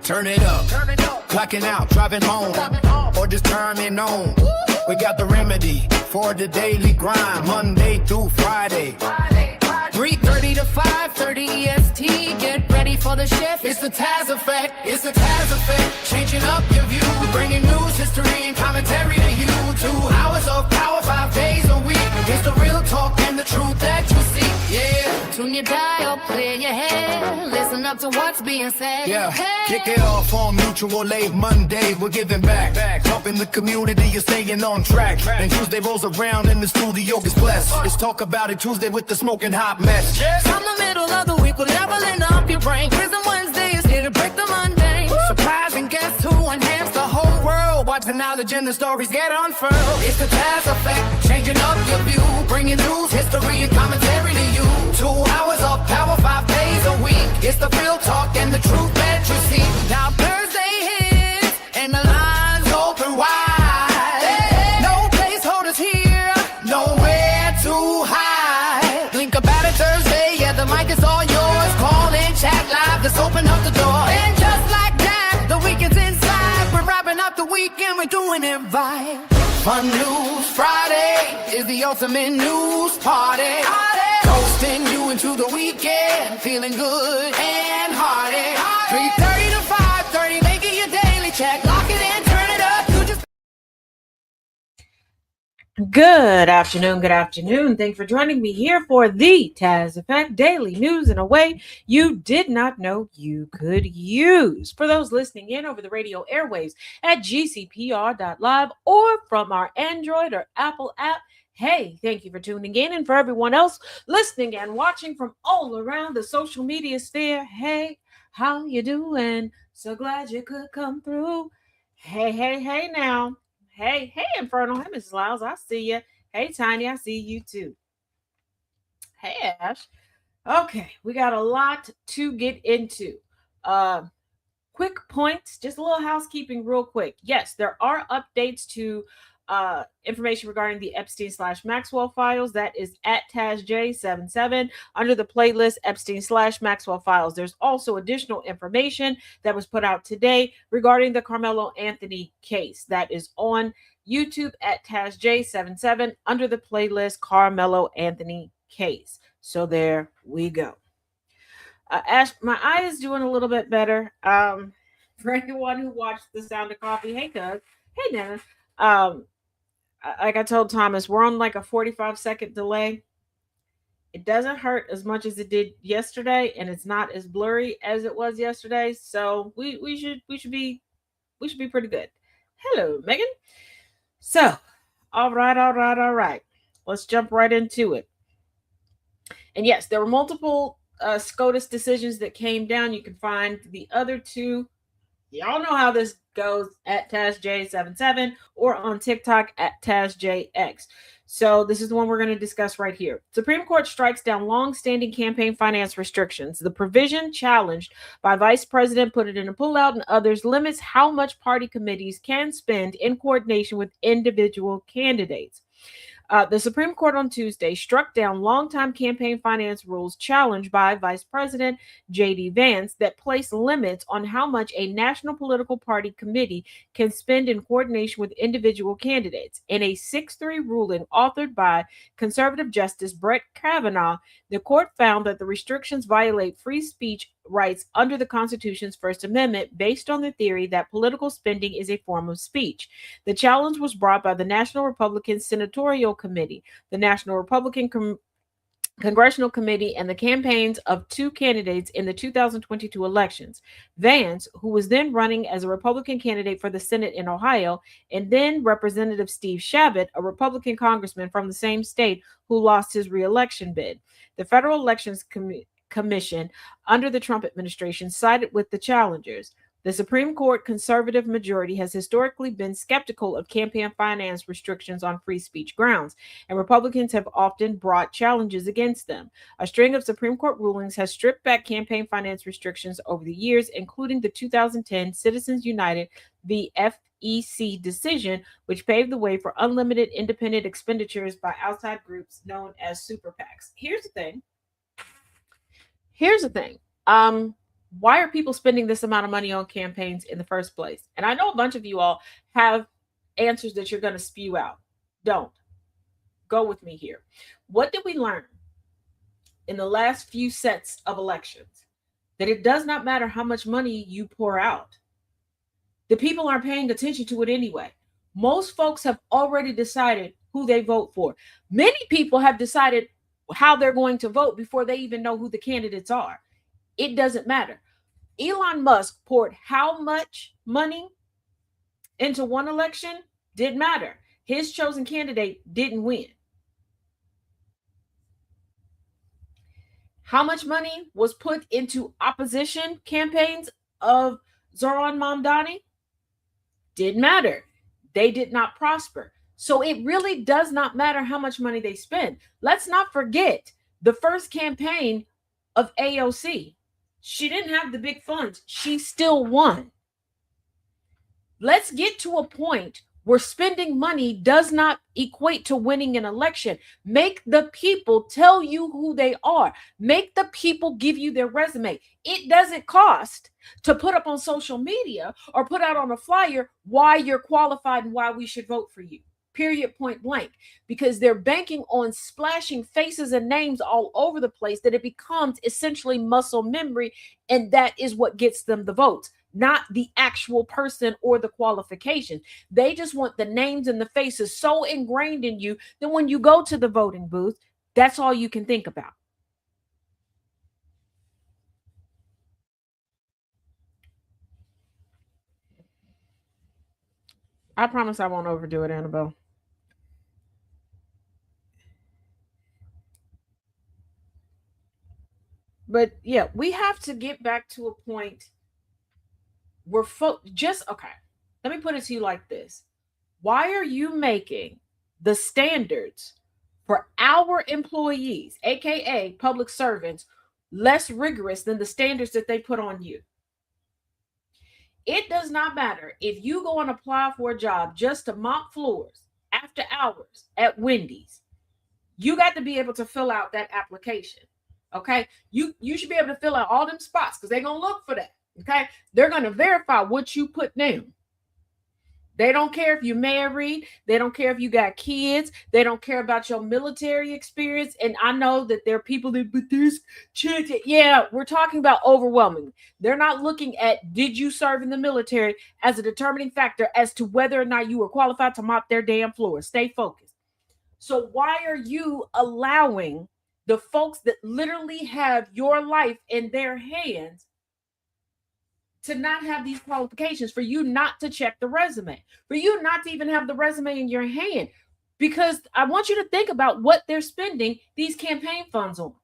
Turn it up, clocking out, driving home, or just turning on. We got the remedy for the daily grind, Monday through Friday. 3:30 to 5:30 EST. Get ready for the shift. It's the Taz effect. It's the Taz effect. Changing up your view, bringing news, history, and commentary to you. 2 hours of power, 5 days a week. It's the real talk and the truth that you seek. Yeah. Tune your dial, clear your head. Listen up to what's being said. Yeah. Hey. Kick it off on Mutual Aid Monday. We're giving back. Helping the community. You're staying on track. And Tuesday rolls around and the studio gets blessed. It's Talk About It Tuesday with the smoking hot mess. From the middle of the week, we're leveling up your brain. Prison Wednesday is here to break the mundane. Surprising guests who enhance the whole world. Watch the knowledge and the stories get unfurled. It's the Taz effect, changing up your view. Bringing news, history, and commentary to you. 2 hours of power, 5 days a week. It's the real talk and the truth that you see. Now Thursday hits and the lines open wide. Hey. No placeholders here, nowhere to hide. Think about it Thursday, yeah, the mic is all yours. Call in, chat live, let's open up the door. And just like that, the weekend's inside. We're wrapping up the weekend, we're doing it right. Fun News Friday is the ultimate news party. Coasting you into the weekend, feeling good and hearty. 3:30 to 5:30, making your daily check. Lock it in, turn it up. You just Good afternoon. Thanks for joining me here for the Taz Effect Daily News in a way you did not know you could use. For those listening in over the radio airwaves at GCPR.live or from our Android or Apple app, hey, thank you for tuning in. And for everyone else listening and watching from all around the social media sphere, hey, how you doing? So glad you could come through. Hey now. Hey, Infernal. Hey, Mrs. Lyles, I see you. Hey, Tiny, I see you too. Hey, Ash. Okay, we got a lot to get into. Quick points, just a little housekeeping real quick. Yes, there are updates to information regarding the Epstein/Maxwell files. That is at TazJ77 under the playlist Epstein/Maxwell files. There's also additional information that was put out today regarding the Carmelo Anthony case. That is on YouTube at TazJ77 under the playlist Carmelo Anthony case. So there we go. Ash, my eye is doing a little bit better. For anyone who watched The Sound of Coffee, hey, Cuz. Hey, Nana. Like I told Thomas, we're on like a 45-second delay. It doesn't hurt as much as it did yesterday, and it's not as blurry as it was yesterday. So we should be pretty good. Hello, Megan. So, all right. Let's jump right into it. And yes, there were multiple SCOTUS decisions that came down. You can find the other two. Y'all know how this goes at TazJ77 or on TikTok at TazJX. So this is the one we're going to discuss right here. Supreme Court strikes down long-standing campaign finance restrictions. The provision challenged by Vice President put it in a pullout and others limits how much party committees can spend in coordination with individual candidates. The Supreme Court on Tuesday struck down longtime campaign finance rules challenged by Vice President J.D. Vance that place limits on how much a national political party committee can spend in coordination with individual candidates. In a 6-3 ruling authored by conservative Justice Brett Kavanaugh, the court found that the restrictions violate free speech rights under the Constitution's First Amendment based on the theory that political spending is a form of speech. The challenge was brought by the National Republican Senatorial Committee, the National Republican Congressional Committee, and the campaigns of 2 candidates in the 2022 elections. Vance, who was then running as a Republican candidate for the Senate in Ohio, and then Representative Steve Chabot, a Republican congressman from the same state who lost his re-election bid. The Federal Elections Commission under the Trump administration sided with the challengers. The Supreme Court conservative majority has historically been skeptical of campaign finance restrictions on free speech grounds, and Republicans have often brought challenges against them. A string of Supreme Court rulings has stripped back campaign finance restrictions over the years, including the 2010 Citizens United v. FEC decision, which paved the way for unlimited independent expenditures by outside groups known as super PACs. Here's the thing. Why are people spending this amount of money on campaigns in the first place? And I know a bunch of you all have answers that you're going to spew out. Don't. Go with me here. What did we learn in the last few sets of elections? That it does not matter how much money you pour out. The people aren't paying attention to it anyway. Most folks have already decided who they vote for. Many people have decided how they're going to vote before they even know who the candidates are. It doesn't matter. Elon Musk poured how much money into one election? Didn't matter. His chosen candidate didn't win. How much money was put into opposition campaigns of Zoran Mamdani? Didn't matter. They did not prosper. So it really does not matter how much money they spend. Let's not forget the first campaign of AOC. She didn't have the big funds. She still won. Let's get to a point where spending money does not equate to winning an election. Make the people tell you who they are. Make the people give you their resume. It doesn't cost to put up on social media or put out on a flyer why you're qualified and why we should vote for you. Period, point blank. Because they're banking on splashing faces and names all over the place that it becomes essentially muscle memory, and that is what gets them the votes. Not the actual person or the qualification. They just want the names and the faces so ingrained in you that when you go to the voting booth, that's all you can think about. I promise I won't overdo it, Annabelle. But yeah, we have to get back to a point where okay. Let me put it to you like this. Why are you making the standards for our employees, aka public servants, less rigorous than the standards that they put on you? It does not matter if you go and apply for a job just to mop floors after hours at Wendy's. You got to be able to fill out that application. Okay, you should be able to fill out all them spots because they're gonna look for that. Okay, they're gonna verify what you put down. They don't care if you're married. They don't care if you got kids. They don't care about your military experience. And I know that there are people that, but this church, yeah, we're talking about overwhelming. They're not looking at did you serve in the military as a determining factor as to whether or not you were qualified to mop their damn floor. Stay focused. So why are you allowing the folks that literally have your life in their hands to not have these qualifications, for you not to check the resume, for you not to even have the resume in your hand? Because I want you to think about what they're spending these campaign funds on.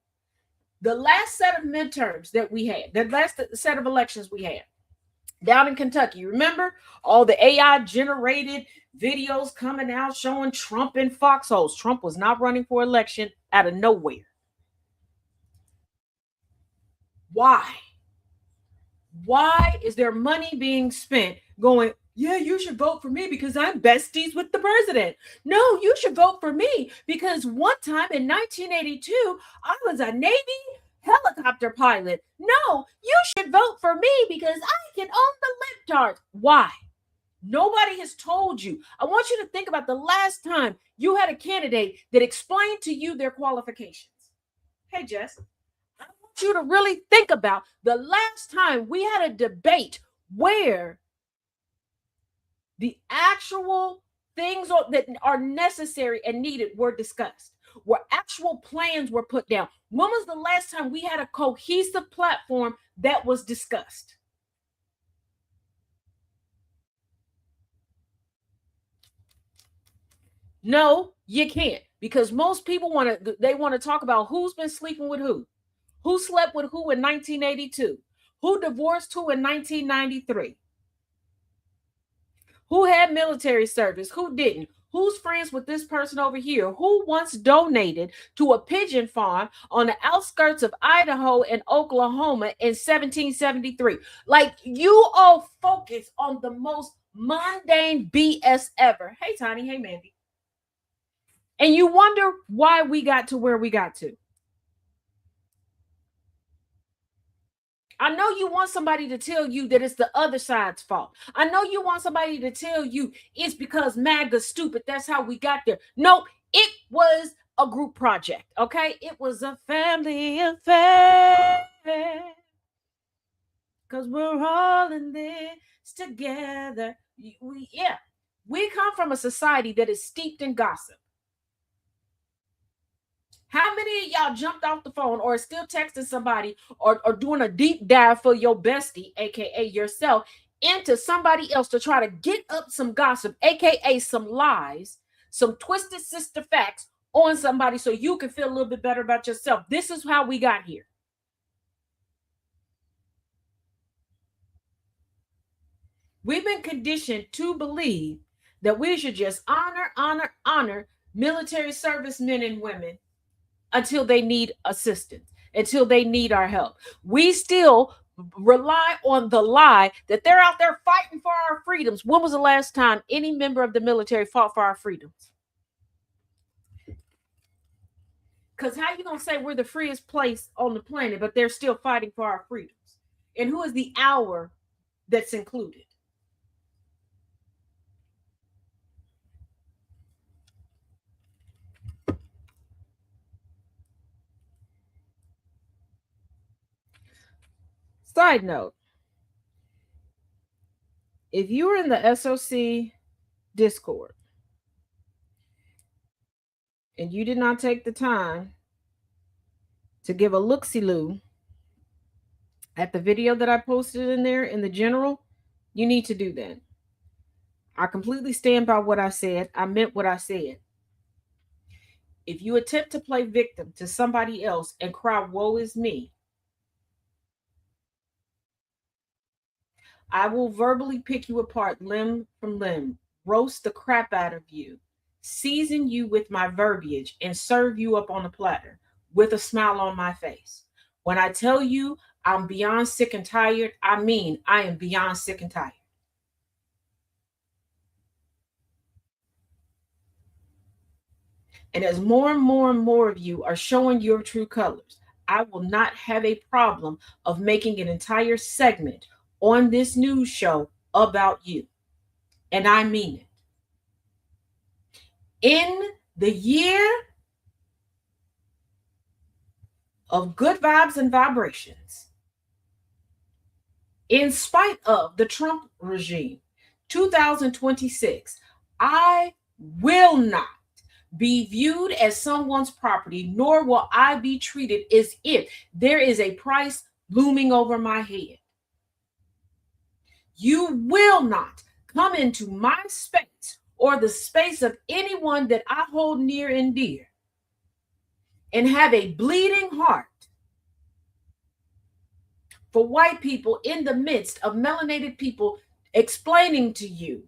The last set of midterms that we had, the last set of elections we had down in Kentucky, remember all the AI generated videos coming out showing Trump in foxholes? Trump was not running for election out of nowhere. Why? Why is there money being spent going, yeah, you should vote for me because I'm besties with the president? No, you should vote for me because one time in 1982, I was a Navy helicopter pilot. No, you should vote for me because I can own the libtards. Why? Nobody has told you. I want you to think about the last time you had a candidate that explained to you their qualifications. Hey, Jess. I want you to really think about the last time we had a debate where the actual things that are necessary and needed were discussed, where actual plans were put down. When was the last time we had a cohesive platform that was discussed? No, you can't, because most people want to talk about who's been sleeping with who slept with who in 1982, Who divorced who in 1993? Who had military service? Who didn't? Who's friends with this person over here? Who once donated to a pigeon farm on the outskirts of Idaho and Oklahoma in 1773? Like, you all focus on the most mundane BS ever. Hey, Tiny. Hey, Mandy. And you wonder why we got to where we got to. I know you want somebody to tell you that it's the other side's fault. I know you want somebody to tell you it's because MAGA's stupid. That's how we got there. No, it was a group project, okay? It was a family affair. Because we're all in this together. We come from a society that is steeped in gossip. How many of y'all jumped off the phone or still texting somebody or doing a deep dive for your bestie, aka yourself, into somebody else to try to get up some gossip, aka some lies, some twisted sister facts on somebody so you can feel a little bit better about yourself? This is how we got here. We've been conditioned to believe that we should just honor military servicemen and women until they need assistance, until they need our help. We still rely on the lie that they're out there fighting for our freedoms. When was the last time any member of the military fought for our freedoms? Because how you going to say we're the freest place on the planet, but they're still fighting for our freedoms? And who is the hour that's included? Side note, if you were in the SOC Discord and you did not take the time to give a look-see-loo at the video that I posted in there in the general, you need to do that. I completely stand by what I said. I meant what I said. If you attempt to play victim to somebody else and cry, woe is me, I will verbally pick you apart limb from limb, roast the crap out of you, season you with my verbiage, and serve you up on a platter with a smile on my face. When I tell you I'm beyond sick and tired, I mean I am beyond sick and tired. And as more and more and more of you are showing your true colors, I will not have a problem of making an entire segment on this news show about you. And I mean it. In the year of good vibes and vibrations, in spite of the Trump regime, 2026, I will not be viewed as someone's property, nor will I be treated as if there is a price looming over my head. You will not come into my space or the space of anyone that I hold near and dear and have a bleeding heart for white people in the midst of melanated people explaining to you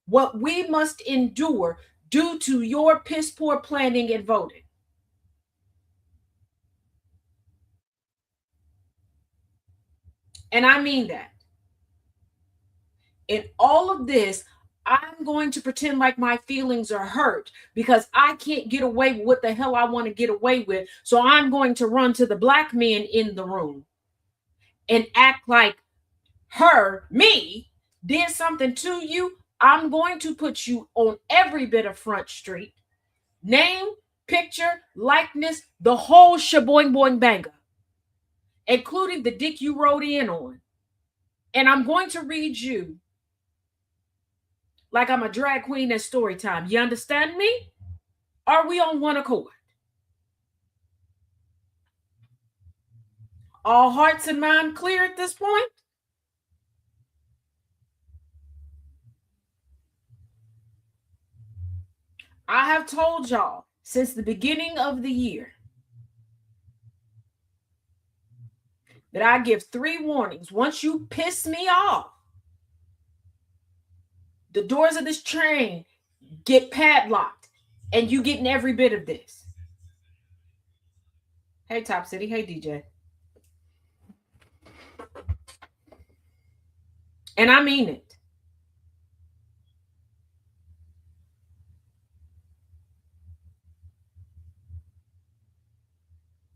what we must endure due to your piss poor planning and voting. And I mean that. In all of this, I'm going to pretend like my feelings are hurt because I can't get away with what the hell I want to get away with. So I'm going to run to the black men in the room and act like me, did something to you. I'm going to put you on every bit of Front Street. Name, picture, likeness, the whole shaboing boing banger, including the dick you wrote in on. And I'm going to read you like I'm a drag queen at story time. You understand me? Are we on one accord? All hearts and mind clear at this point? I have told y'all since the beginning of the year that I give 3 warnings. Once you piss me off, the doors of this train get padlocked and you getting every bit of this. Hey, Top City. Hey, DJ. And I mean it.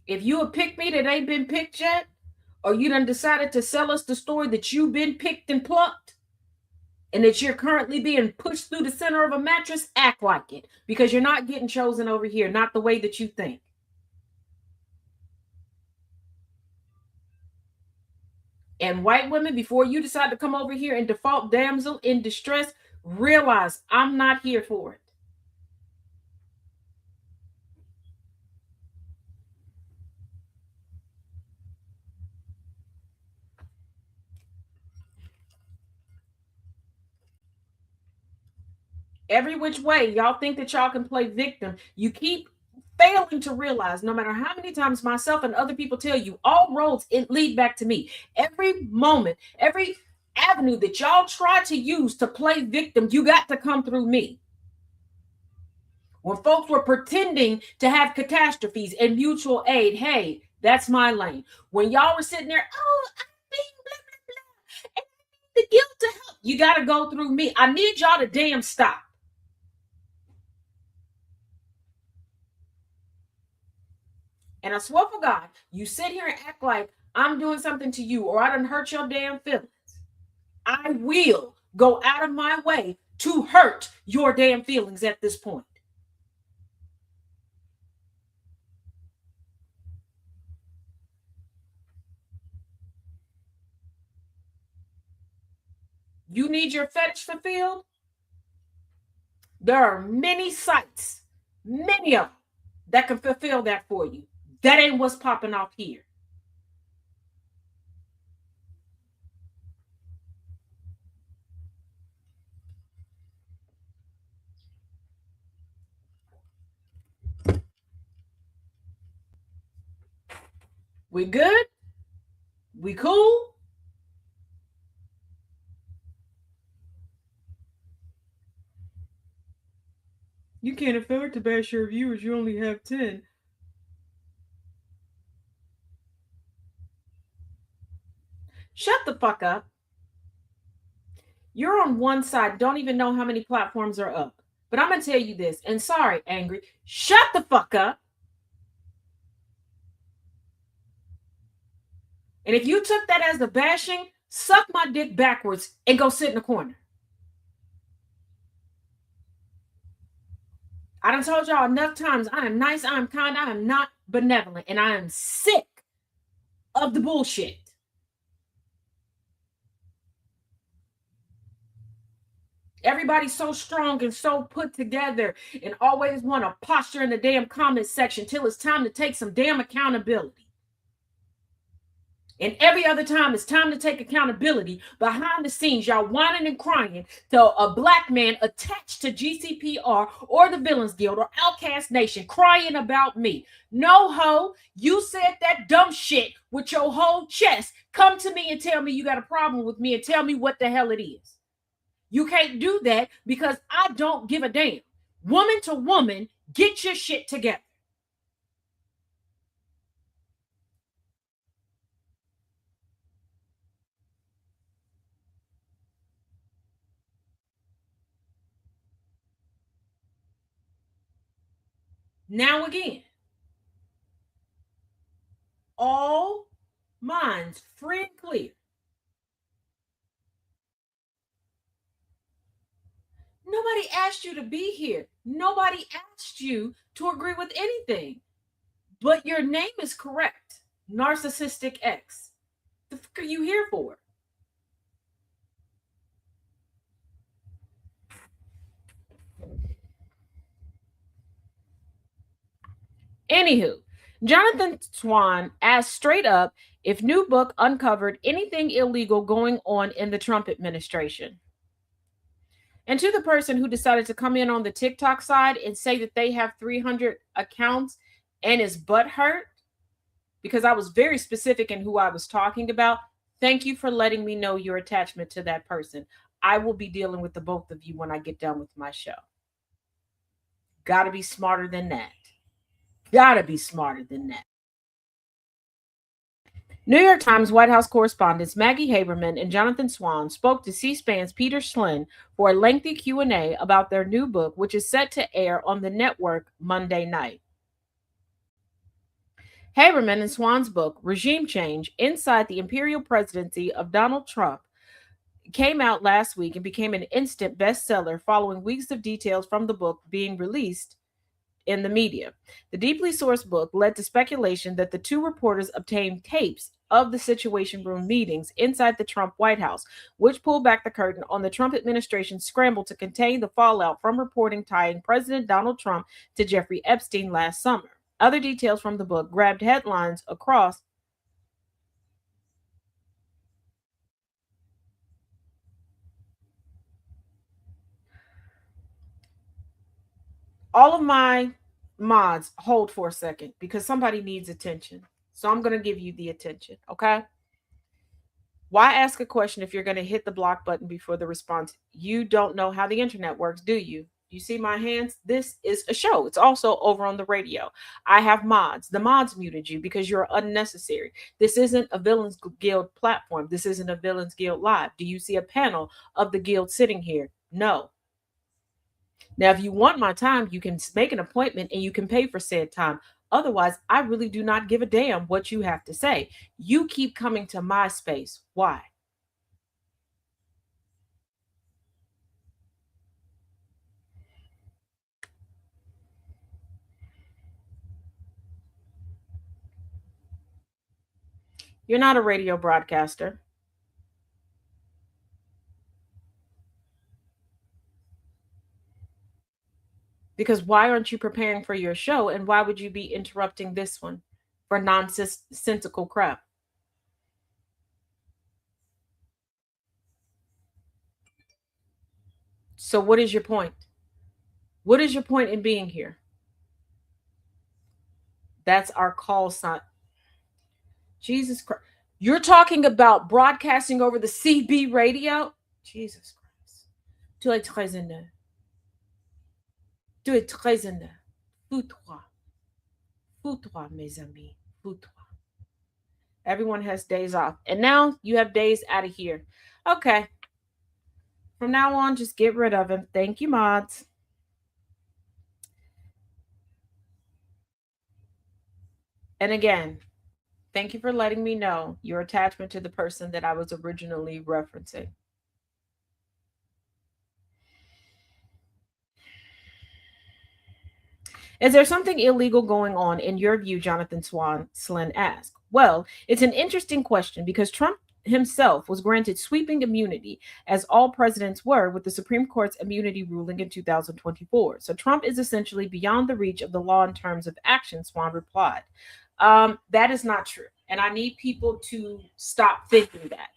If you a pick me that ain't been picked yet, or you done decided to sell us the story that you've been picked and plucked, and that you're currently being pushed through the center of a mattress, act like it. Because you're not getting chosen over here, not the way that you think. And white women, before you decide to come over here and default damsel in distress, realize I'm not here for it. Every which way, y'all think that y'all can play victim. You keep failing to realize, no matter how many times myself and other people tell you, all roads lead back to me. Every moment, every avenue that y'all try to use to play victim, you got to come through me. When folks were pretending to have catastrophes and mutual aid, hey, that's my lane. When y'all were sitting there, oh, I'm being blah, blah, blah, and I need the guilt to help, you got to go through me. I need y'all to damn stop. And I swear for God, you sit here and act like I'm doing something to you or I done hurt your damn feelings. I will go out of my way to hurt your damn feelings at this point. You need your fetish fulfilled? There are many sites, many of them, that can fulfill that for you. That ain't what's popping off here. We good? We cool? You can't afford to bash your viewers. You only have 10. Shut the fuck up. You're on one side, don't even know how many platforms are up. But I'm going to tell you this, and sorry, Angry, shut the fuck up. And if you took that as the bashing, suck my dick backwards and go sit in the corner. I done told y'all enough times, I am nice, I am kind, I am not benevolent, and I am sick of the bullshit. Everybody's so strong and so put together and always want to posture in the damn comment section till it's time to take some damn accountability. And every other time it's time to take accountability, behind the scenes, y'all whining and crying to a black man attached to GCPR or the Villains Guild or Outcast Nation crying about me. No, ho, you said that dumb shit with your whole chest. Come to me and tell me you got a problem with me and tell me what the hell it is. You can't do that because I don't give a damn. Woman to woman, get your shit together. Now again, all minds free and clear. Nobody asked you to be here. Nobody asked you to agree with anything. But your name is correct. Narcissistic X. The fuck are you here for? Anywho, Jonathan Swan asked straight up if new book uncovered anything illegal going on in the Trump administration. And to the person who decided to come in on the TikTok side and say that they have 300 accounts and is butthurt, because I was very specific in who I was talking about. Thank you for letting me know your attachment to that person. I will be dealing with the both of you when I get done with my show. Gotta be smarter than that. Gotta be smarter than that. New York Times White House correspondents Maggie Haberman and Jonathan Swan spoke to C-SPAN's Peter Schlin for a lengthy Q&A about their new book, which is set to air on the network Monday night. Haberman and Swan's book, Regime Change Inside the Imperial Presidency of Donald Trump, came out last week and became an instant bestseller following weeks of details from the book being released in the media. The deeply sourced book led to speculation that the two reporters obtained tapes of the Situation Room meetings inside the Trump White House, which pulled back the curtain on the Trump administration's scramble to contain the fallout from reporting tying President Donald Trump to Jeffrey Epstein last summer. Other details from the book grabbed headlines across all of my mods. Hold for a second because somebody needs attention. So I'm going to give you the attention, okay? Why ask a question if you're going to hit the block button before the response? You don't know how the internet works, do you? You see my hands? This is a show. It's also over on the radio. I have mods. The mods muted you because you're unnecessary. This isn't a Villains Guild platform. This isn't a Villains Guild live. Do you see a panel of the guild sitting here? No. Now, if you want my time, you can make an appointment and you can pay for said time. Otherwise, I really do not give a damn what you have to say. You keep coming to my space. Why? You're not a radio broadcaster. Because why aren't you preparing for your show? And why would you be interrupting this one for nonsensical crap? So, what is your point? What is your point in being here? That's our call sign. Jesus Christ. You're talking about broadcasting over the CB radio? Jesus Christ. Tu es très honnête. Tu es très honnête. Fous-toi. Fous-toi, mes amis. Fous-toi. Everyone has days off. And now you have days out of here. Okay. From now on, just get rid of him. Thank you, mods. And again, thank you for letting me know your attachment to the person that I was originally referencing. Is there something illegal going on in your view, Jonathan Slin asked? Well, it's an interesting question because Trump himself was granted sweeping immunity, as all presidents were, with the Supreme Court's immunity ruling in 2024. So Trump is essentially beyond the reach of the law in terms of action, Swan replied. That is not true. And I need people to stop thinking that.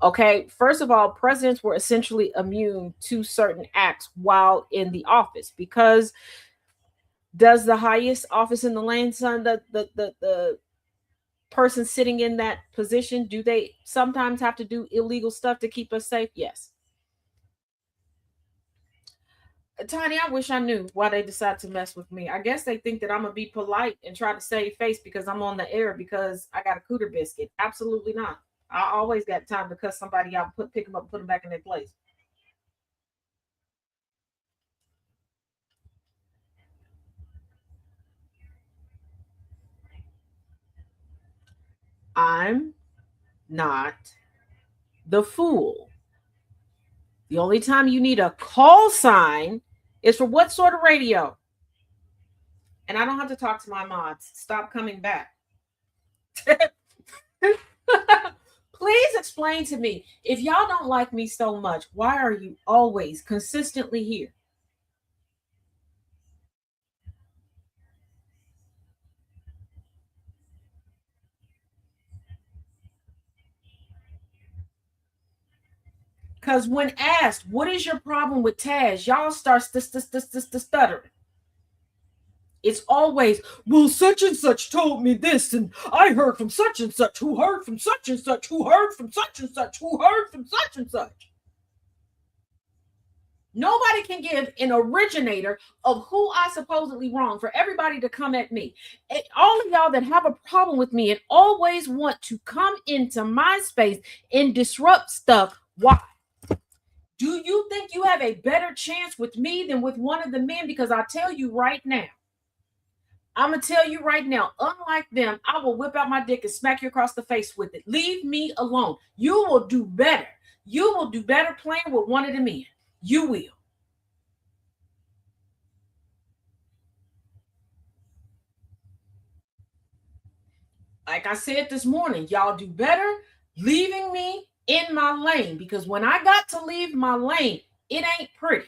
Okay, first of all, presidents were essentially immune to certain acts while in the office because does the highest office in the land, son, the person sitting in that position, do they sometimes have to do illegal stuff to keep us safe? Yes. Tiny, I wish I knew why they decide to mess with me. I guess they think that I'm gonna be polite and try to save face because I'm on the air because I got a cooter biscuit. Absolutely not. I always got time to cuss somebody out, pick them up, put them back in their place. I'm not the fool. The only time you need a call sign is for what sort of radio? And I don't have to talk to my mods. Stop coming back. Please explain to me, if y'all don't like me so much, why are you always consistently here? Because when asked, what is your problem with Taz? Y'all start stuttering. It's always, well, such and such told me this, and I heard from such and such, who heard from such and such, who heard from such and such, who heard from such and such. Nobody can give an originator of who I supposedly wrong for everybody to come at me. And all of y'all that have a problem with me and always want to come into my space and disrupt stuff. Why? Do you think you have a better chance with me than with one of the men? Because I tell you right now, I'm going to tell you right now, unlike them, I will whip out my dick and smack you across the face with it. Leave me alone. You will do better. You will do better playing with one of the men. You will. Like I said this morning, y'all do better leaving me in my lane, because when I got to leave my lane, it ain't pretty.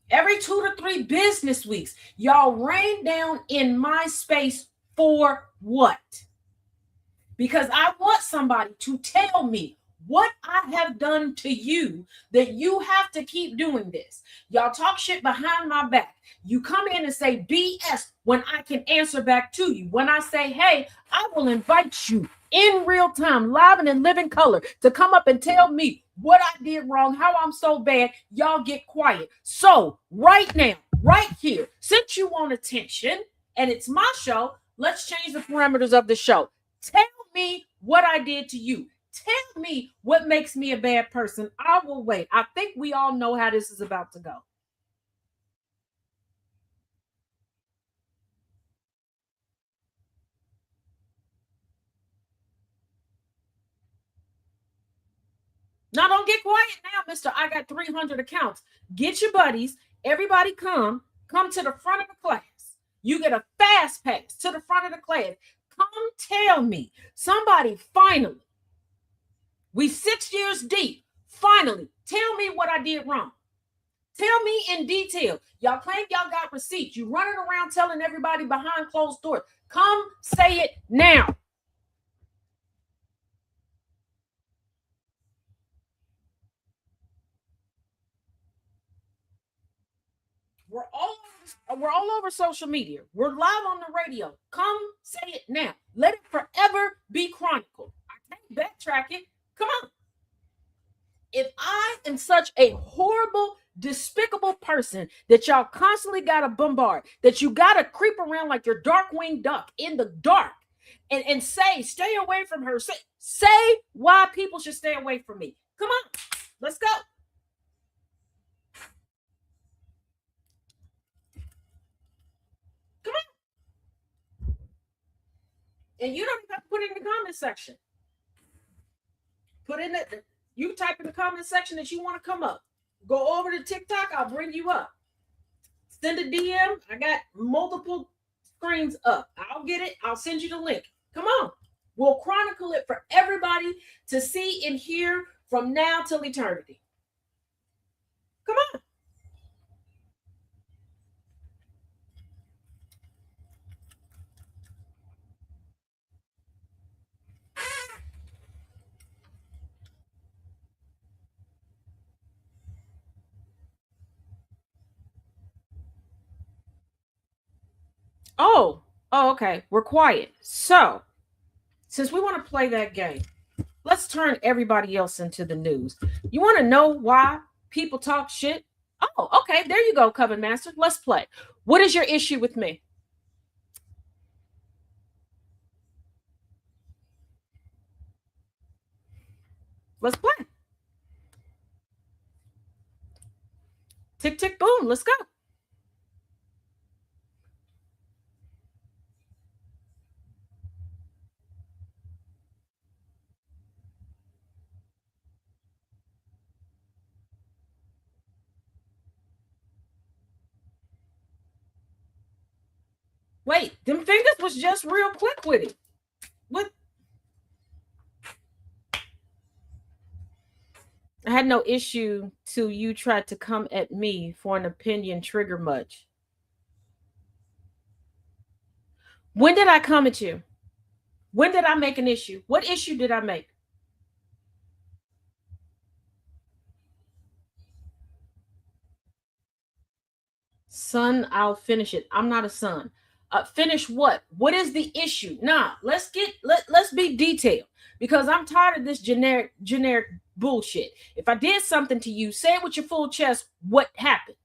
Every 2 to 3 business weeks, y'all rain down in my space for what? Because I want somebody to tell me what I have done to you that you have to keep doing this. Y'all talk shit behind my back. You come in and say BS when I can answer back to you. When I say, hey, I will invite you in real time, live and in living color, to come up and tell me what I did wrong, how I'm so bad, y'all get quiet. So right now, right here, since you want attention and it's my show, let's change the parameters of the show. Tell me what I did to you. Tell me what makes me a bad person. I will wait. I think we all know how this is about to go. Now, don't get quiet now, mister. I got 300 accounts. Get your buddies. Everybody come to the front of the class. You get a fast pass to the front of the class. Come tell me. Somebody finally, we 6 years deep, finally, tell me what I did wrong. Tell me in detail. Y'all claim y'all got receipts. You running around telling everybody behind closed doors. Come say it now. We're all over social media. We're live on the radio. Come say it now. Let it forever be chronicled. I can't backtrack it. Come on. If I am such a horrible, despicable person that y'all constantly got to bombard, that you got to creep around like your dark-winged duck in the dark and say, stay away from her. Say why people should stay away from me. Come on. Let's go. Come on. And you don't have to put it in the comment section. Put in it. You type in the comment section that you want to come up. Go over to TikTok. I'll bring you up. Send a DM. I got multiple screens up. I'll get it. I'll send you the link. Come on. We'll chronicle it for everybody to see and hear from now till eternity. Come on. Oh, okay. We're quiet. So, since we want to play that game, let's turn everybody else into the news. You want to know why people talk shit? Oh, okay. There you go, Coven Master. Let's play. What is your issue with me? Let's play. Tick, tick, boom. Let's go. Wait, them fingers was just real quick with it. What? I had no issue till you tried to come at me for an opinion trigger much. When did I come at you? When did I make an issue? What issue did I make? Son, I'll finish it. I'm not a son. Finish what? What is the issue? Nah, let's be detailed, because I'm tired of this generic bullshit. If I did something to you, say it with your full chest. What happened?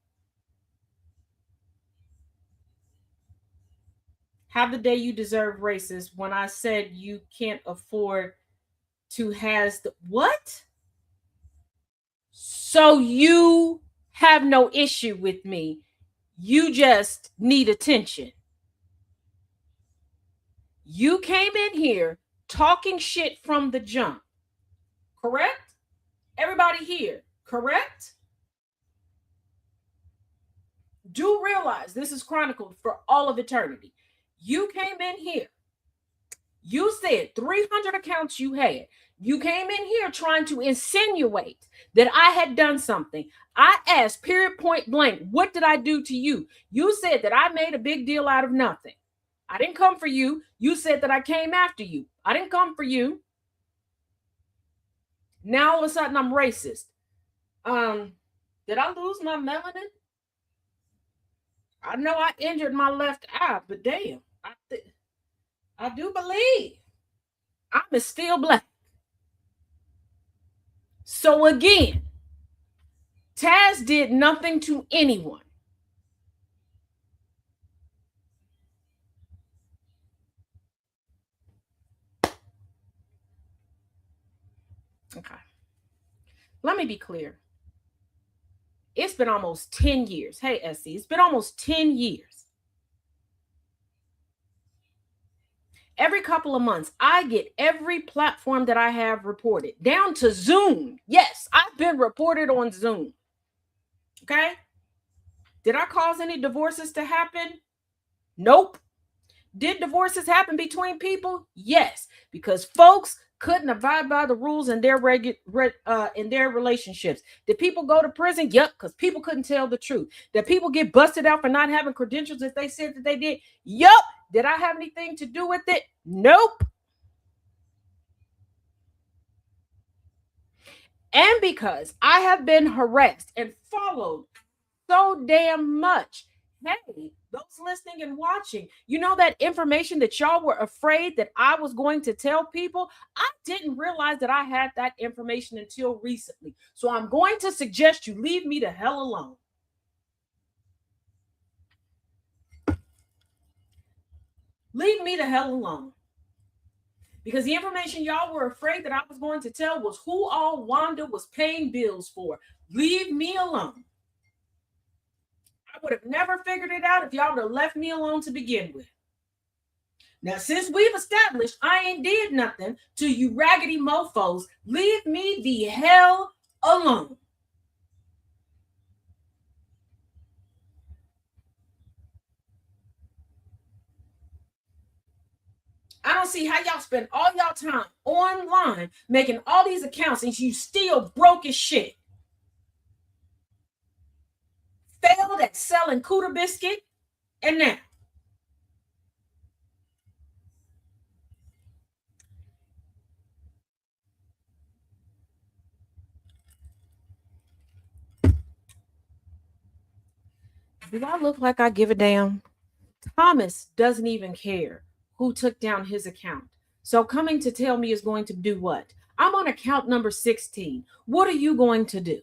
Have the day you deserve, racist, when I said you can't afford to has the what? So you have no issue with me. You just need attention. You came in here talking shit from the jump. Correct? Everybody here, correct? Do realize this is chronicled for all of eternity. You came in here. You said 300 accounts you had. You came in here trying to insinuate that I had done something. I asked, period, point blank, what did I do to you? You said that I made a big deal out of nothing. I didn't come for you. You said that I came after you. I didn't come for you. Now all of a sudden I'm racist. Did I lose my melanin? I know I injured my left eye, but damn, I do believe I'm still black. So again, Taz did nothing to anyone. Okay. Let me be clear. It's been almost 10 years. Hey, SC, it's been almost 10 years. Every couple of months, I get every platform that I have reported, down to Zoom. Yes, I've been reported on Zoom. Okay? Did I cause any divorces to happen? Nope. Did divorces happen between people? Yes, because folks couldn't abide by the rules in their in their relationships. Did people go to prison? Yep, because people couldn't tell the truth. Did people get busted out for not having credentials if they said that they did? Yep. Did I have anything to do with it? Nope. And because I have been harassed and followed so damn much, hey, those listening and watching, you know that information that y'all were afraid that I was going to tell people? I didn't realize that I had that information until recently. So I'm going to suggest you leave me the hell alone. Leave me the hell alone. Because the information y'all were afraid that I was going to tell was who all Wanda was paying bills for. Leave me alone. I would have never figured it out if y'all would have left me alone to begin with. Now, since we've established I ain't did nothing to you raggedy mofos, leave me the hell alone. I don't see how y'all spend all y'all time online making all these accounts and you still broke as shit. Failed at selling Cooter Biscuit, and now. Do I look like I give a damn? Thomas doesn't even care who took down his account. So coming to tell me is going to do what? I'm on account number 16. What are you going to do?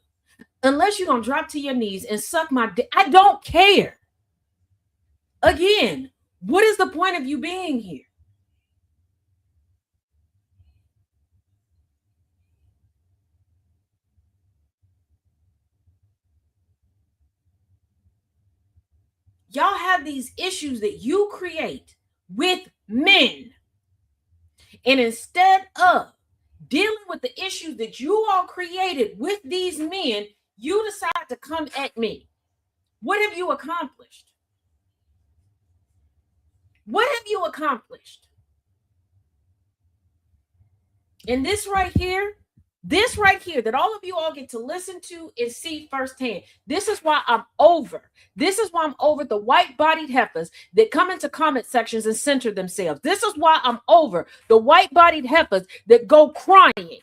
Unless you're going to drop to your knees and suck my dick. I don't care. Again, what is the point of you being here? Y'all have these issues that you create with men. And instead of dealing with the issues that you all created with these men, you decide to come at me. What have you accomplished? What have you accomplished? And this right here that all of you all get to listen to and see firsthand. This is why I'm over. This is why I'm over the white-bodied heifers that come into comment sections and center themselves. This is why I'm over the white-bodied heifers that go crying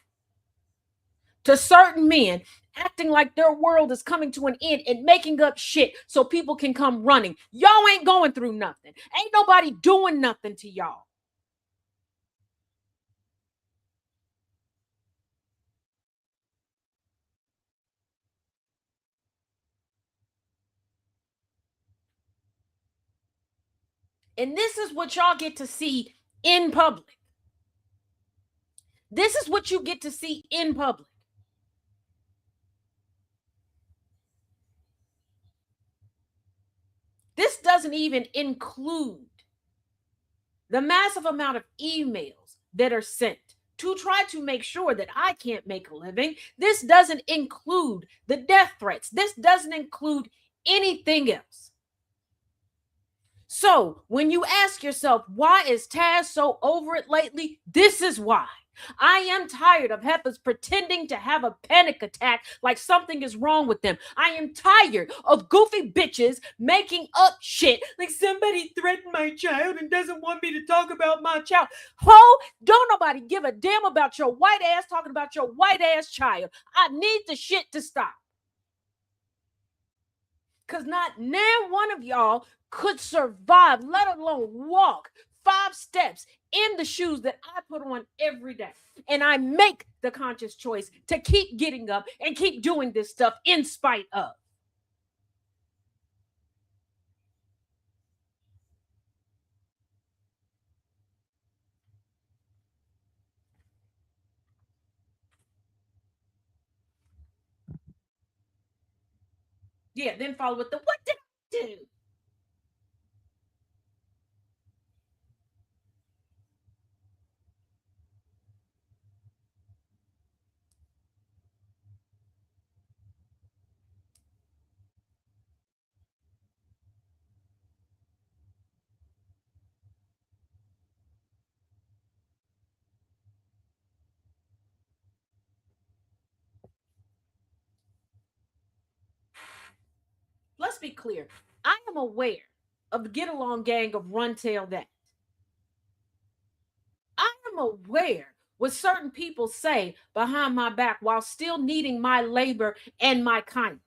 to certain men acting like their world is coming to an end and making up shit so people can come running. Y'all ain't going through nothing. Ain't nobody doing nothing to y'all. And this is what y'all get to see in public. This is what you get to see in public. This doesn't even include the massive amount of emails that are sent to try to make sure that I can't make a living. This doesn't include the death threats. This doesn't include anything else. So when you ask yourself, why is Taz so over it lately? This is why. I am tired of heifers pretending to have a panic attack like something is wrong with them. I am tired of goofy bitches making up shit like somebody threatened my child and doesn't want me to talk about my child. Ho, don't nobody give a damn about your white ass talking about your white ass child. I need the shit to stop. Because not one of y'all could survive, let alone walk 5 steps in the shoes that I put on every day. And I make the conscious choice to keep getting up and keep doing this stuff in spite of. Yeah, then follow with the what did I do? Let's be clear. I am aware of the get along gang of Run Tell That. I am aware what certain people say behind my back while still needing my labor and my kindness.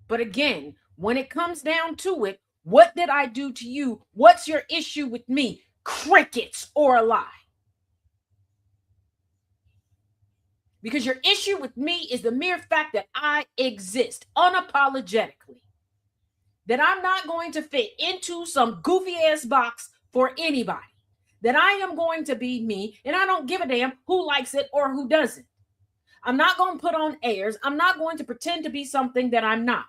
But again, when it comes down to it, what did I do to you? What's your issue with me? Crickets or a lie? Because your issue with me is the mere fact that I exist unapologetically. That I'm not going to fit into some goofy ass box for anybody. That I am going to be me and I don't give a damn who likes it or who doesn't. I'm not going to put on airs. I'm not going to pretend to be something that I'm not.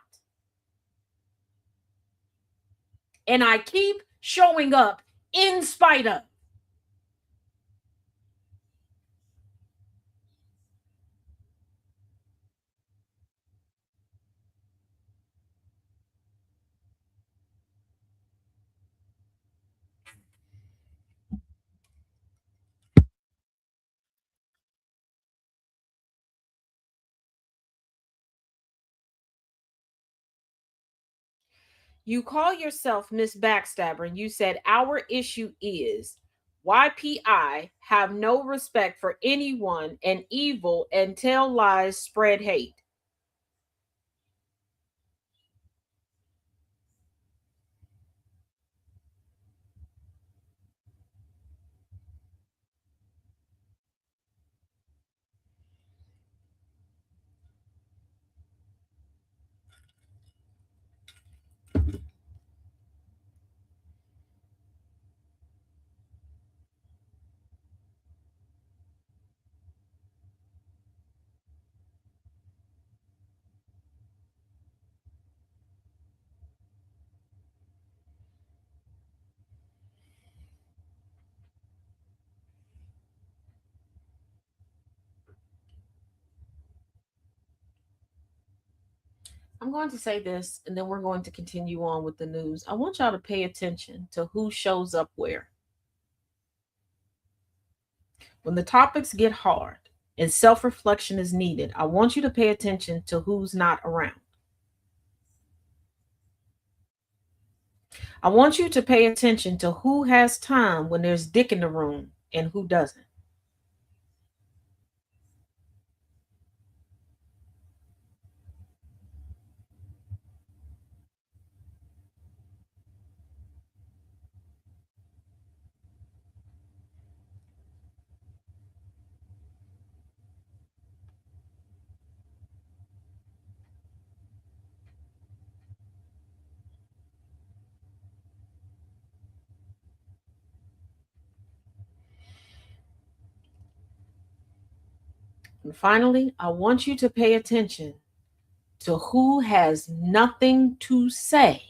And I keep showing up in spite of. You call yourself Miss Backstabber, and you said our issue is YPI have no respect for anyone and evil and tell lies, spread hate. I'm going to say this and then we're going to continue on with the news. I want y'all to pay attention to who shows up where. When the topics get hard, and self-reflection is needed. I want you to pay attention to who's not around. I want you to pay attention to who has time when there's dick in the room and who doesn't. And finally, I want you to pay attention to who has nothing to say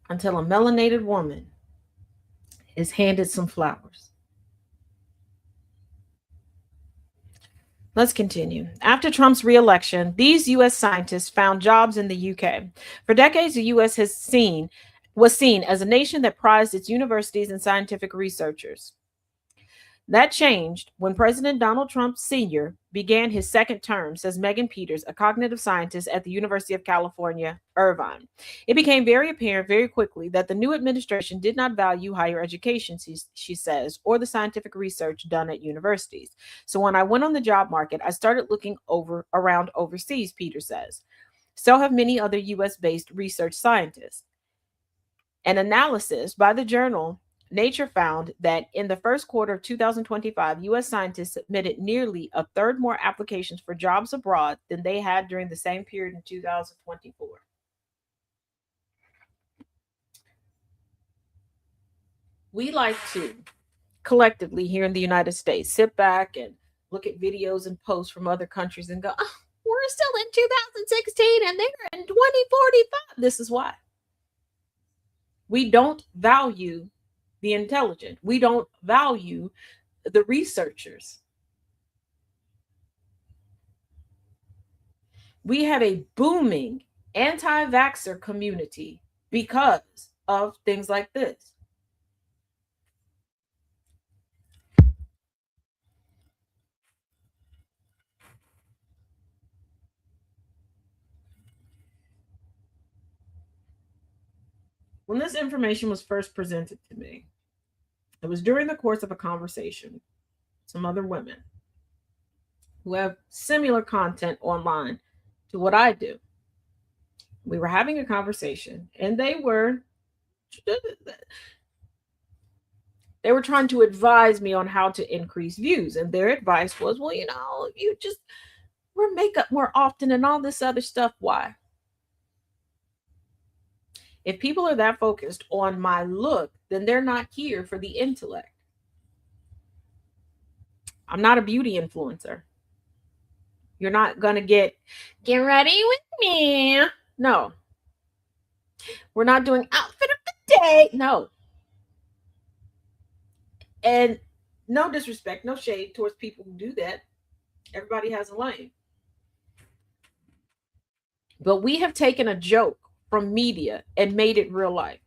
until a melanated woman is handed some flowers. Let's continue. After Trump's reelection, these U.S. scientists found jobs in the UK. For decades, the U.S. was seen as a nation that prized its universities and scientific researchers. That changed when President Donald Trump Sr. began his second term, says Megan Peters, a cognitive scientist at the University of California, Irvine. It became very apparent very quickly that the new administration did not value higher education, she says, or the scientific research done at universities. So when I went on the job market, I started looking around overseas, Peters says. So have many other US-based research scientists. An analysis by the journal Nature found that in the first quarter of 2025, U.S. scientists submitted nearly a third more applications for jobs abroad than they had during the same period in 2024. We like to collectively here in the United States sit back and look at videos and posts from other countries and go, oh, we're still in 2016 and they're in 2045. This is why. We don't value the intelligent. We don't value the researchers. We have a booming anti-vaxxer community because of things like this. When this information was first presented to me, it was during the course of a conversation with some other women who have similar content online to what I do. We were having a conversation and they were trying to advise me on how to increase views. And their advice was, well, you just wear makeup more often and all this other stuff. Why? If people are that focused on my look, then they're not here for the intellect. I'm not a beauty influencer. You're not going to get ready with me. No. We're not doing outfit of the day. No. And no disrespect, no shade towards people who do that. Everybody has a lane. But we have taken a joke from media and made it real life.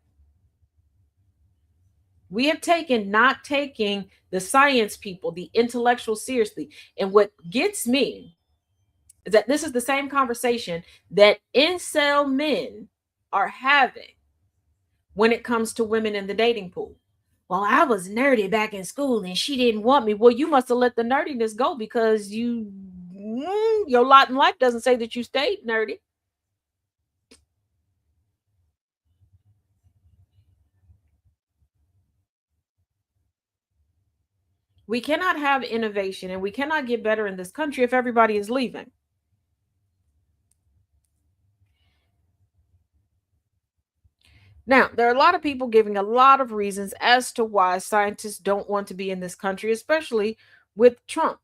We have not taking the science people, the intellectual seriously. And what gets me is that this is the same conversation that incel men are having when it comes to women in the dating pool. Well, I was nerdy back in school and she didn't want me. Well, you must have let the nerdiness go because your lot in life doesn't say that you stayed nerdy. We cannot have innovation and we cannot get better in this country if everybody is leaving. Now, there are a lot of people giving a lot of reasons as to why scientists don't want to be in this country, especially with Trump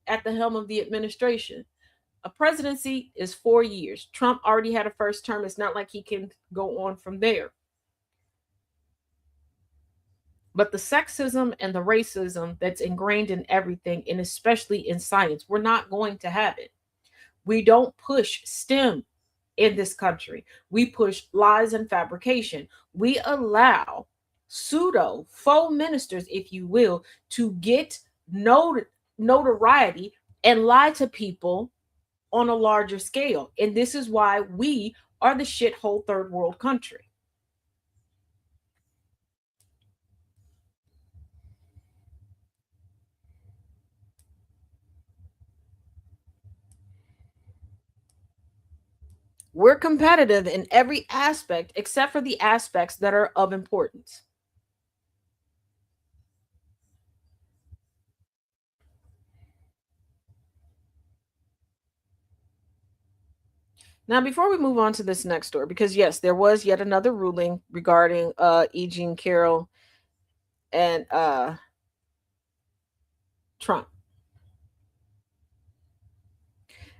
at the helm of the administration. A presidency is 4 years. Trump already had a first term. It's not like he can go on from there. But the sexism and the racism that's ingrained in everything, and especially in science, we're not going to have it. We don't push STEM in this country. We push lies and fabrication. We allow pseudo faux ministers, if you will, to get notoriety and lie to people on a larger scale. And this is why we are the shithole third world country. We're competitive in every aspect except for the aspects that are of importance. Now, before we move on to this next story, because yes, there was yet another ruling regarding E. Jean Carroll and Trump.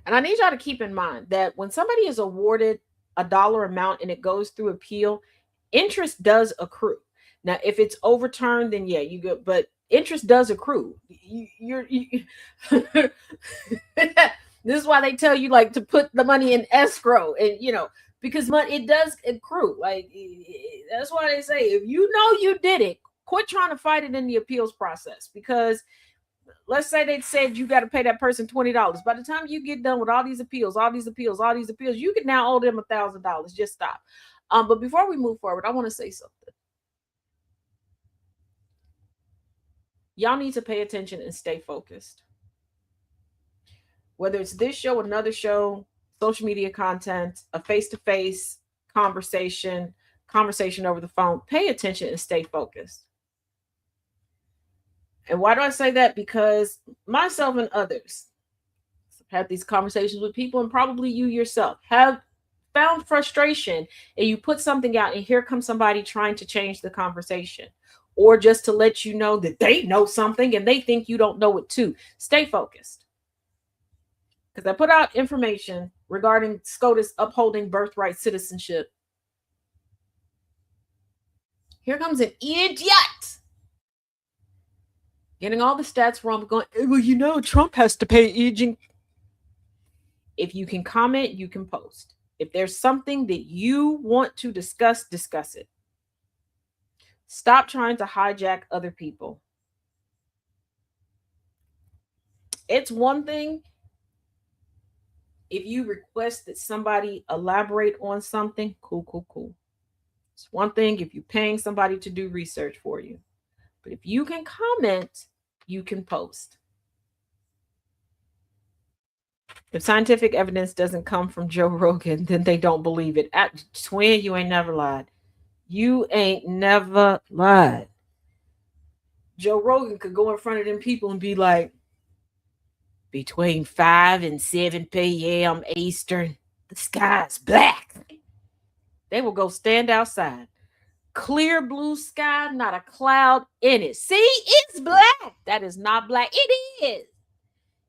And I need y'all to keep in mind that when somebody is awarded a dollar amount and it goes through appeal, interest does accrue. Now, if it's overturned, then yeah, you go, but interest does accrue. This is why they tell you like to put the money in escrow, and because it does accrue. Like that's why they say if you know you did it, quit trying to fight it in the appeals process, because let's say they said you got to pay that person $20. By the time you get done with all these appeals, you can now owe them $1,000. Just stop. But before we move forward, I want to say something. Y'all need to pay attention and stay focused. Whether it's this show, another show, social media content, a face-to-face conversation over the phone, pay attention and stay focused. And why do I say that? Because myself and others have had these conversations with people, and probably you yourself have found frustration, and you put something out and here comes somebody trying to change the conversation, or just to let you know that they know something and they think you don't know it too. Stay focused. Because I put out information regarding SCOTUS upholding birthright citizenship. Here comes an idiot getting all the stats wrong, going, well, Trump has to pay aging. If you can comment, you can post. If there's something that you want to discuss it. Stop trying to hijack other people. It's one thing if you request that somebody elaborate on something, cool. It's one thing if you're paying somebody to do research for you. But if you can comment, you can post. If scientific evidence doesn't come from Joe Rogan, then they don't believe it. Twin, you ain't never lied. You ain't never lied. Joe Rogan could go in front of them people and be like, between 5 and 7 p.m. Eastern, the sky's black. They will go stand outside. Clear blue sky, not a cloud in it. See, it's black. That is not black. It is.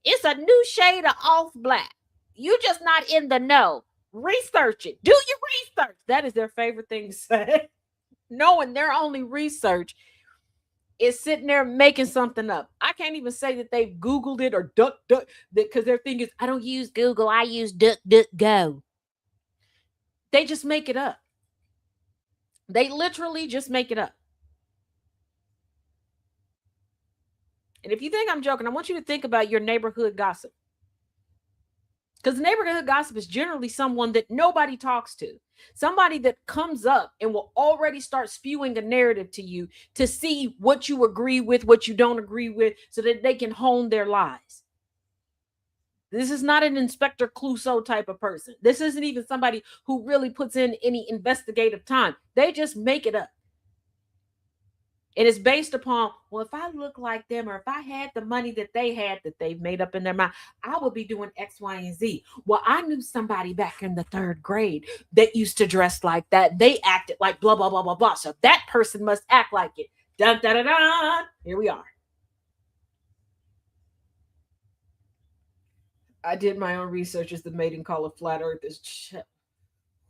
It's a new shade of off black. You just not in the know. Research it. Do your research. That is their favorite thing to say. Knowing their only research is sitting there making something up. I can't even say that they've Googled it or duck, because their thing is, I don't use Google, I use DuckDuckGo. They just make it up. They literally just make it up. And if you think I'm joking, I want you to think about your neighborhood gossip. Because neighborhood gossip is generally someone that nobody talks to. Somebody that comes up and will already start spewing a narrative to you to see what you agree with, what you don't agree with, so that they can hone their lies. This is not an Inspector Clouseau type of person. This isn't even somebody who really puts in any investigative time. They just make it up. And it's based upon, well, if I look like them, or if I had the money that they had that they've made up in their mind, I would be doing X, Y, and Z. Well, I knew somebody back in the 3rd grade that used to dress like that. They acted like blah, blah, blah, blah, blah. So that person must act like it. Dun, dun, dun, dun. Here we are. I did my own research as the maiden call of flat earth is.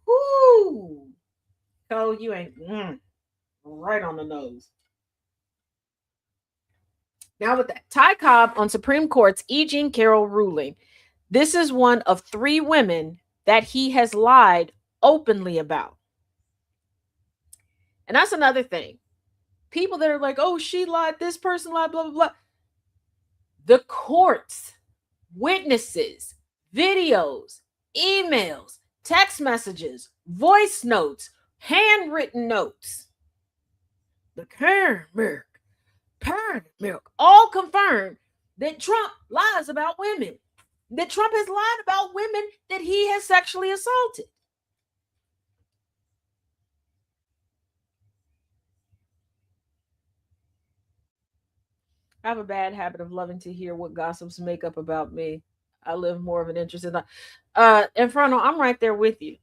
Whoo! Oh, you ain't right on the nose. Now with that, Ty Cobb on Supreme Court's E. Jean Carroll ruling. This is one of 3 women that he has lied openly about. And that's another thing. People that are like, oh, she lied, this person lied, blah, blah, blah. The courts, witnesses, videos, emails, text messages, voice notes, handwritten notes, the parent milk, all confirmed that Trump lies about women, that Trump has lied about women that he has sexually assaulted. I have a bad habit of loving to hear what gossips make up about me. I live more of an interest in that. Inferno, I'm right there with you.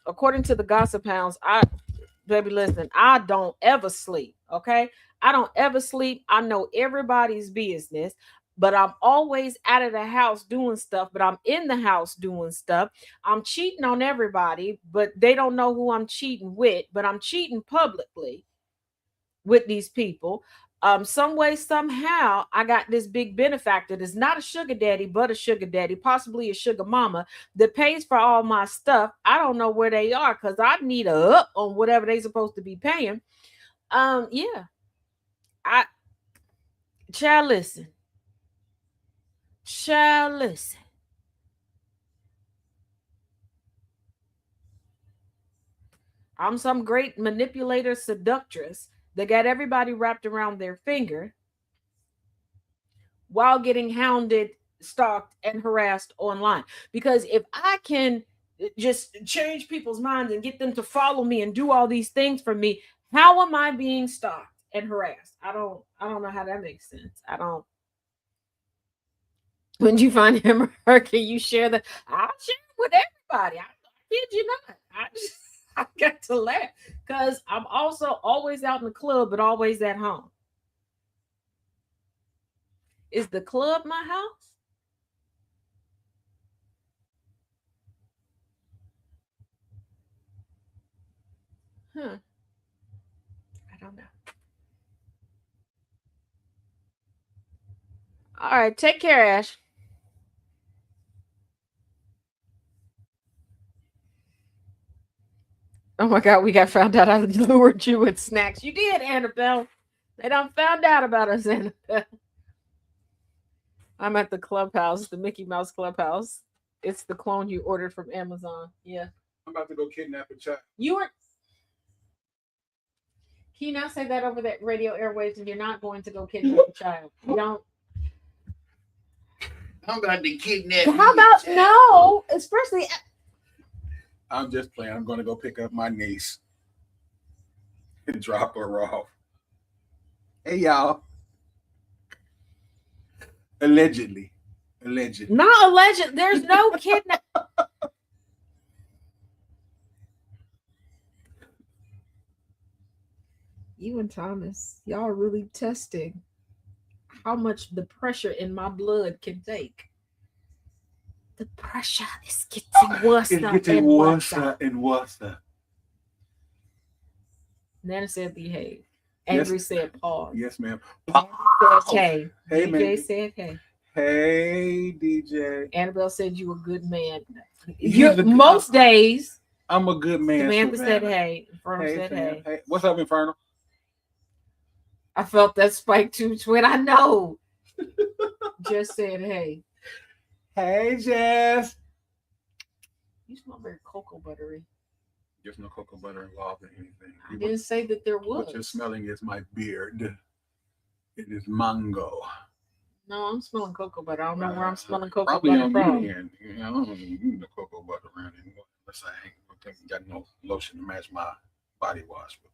According to the gossip hounds, baby, listen, I don't ever sleep. Okay. I don't ever sleep. I know everybody's business, but I'm always out of the house doing stuff, but I'm in the house doing stuff. I'm cheating on everybody, but they don't know who I'm cheating with, but I'm cheating publicly with these people. Some way, somehow, I got this big benefactor that's not a sugar daddy, but a sugar daddy, possibly a sugar mama that pays for all my stuff. I don't know where they are because I need a up on whatever they're supposed to be paying. Yeah. Child, listen. Child, listen. I'm some great manipulator, seductress that got everybody wrapped around their finger while getting hounded, stalked, and harassed online. Because if I can just change people's minds and get them to follow me and do all these things for me, how am I being stalked and harassed? I don't know how that makes sense. I don't. When you find him or her, can you share that? I'll share it with everybody. I kid you not. I got to laugh because I'm also always out in the club, but always at home. Is the club my house? I don't know. All right, take care, Ash. Oh my God, we got found out I lured you with snacks. You did, Annabelle. They done found out about us, Annabelle. I'm at the clubhouse, the Mickey Mouse clubhouse. It's the clone you ordered from Amazon. Yeah. I'm about to go kidnap a child. You were. Can you not say that over that radio airwaves and you're not going to go kidnap a child? You don't. I'm about to kidnap. How about no? Especially. I'm just playing. I'm going to go pick up my niece and drop her off. Hey, y'all. Allegedly. Not alleged. There's no kidnap. You and Thomas, y'all are really testing how much the pressure in my blood can take. The pressure is getting worse. It's getting worse and worse. Nana said behave. Andrew said pause. Yes, ma'am. Said hey. Hey, DJ man. said hey. Hey, DJ. Annabelle said you a good man. Most days. I'm a good man. Samantha said hey. Inferno said fam. hey. What's up, Inferno? I felt that spike too, twin. I know. Just said hey. Hey, Jess. You smell very cocoa buttery. There's no cocoa butter involved in anything. I didn't say that there was. What you're smelling is my beard. It is mango. No, I'm smelling cocoa butter. I don't know where I'm smelling cocoa probably butter on from. You know, I don't use the cocoa butter around anymore unless I ain't got no lotion to match my body wash. But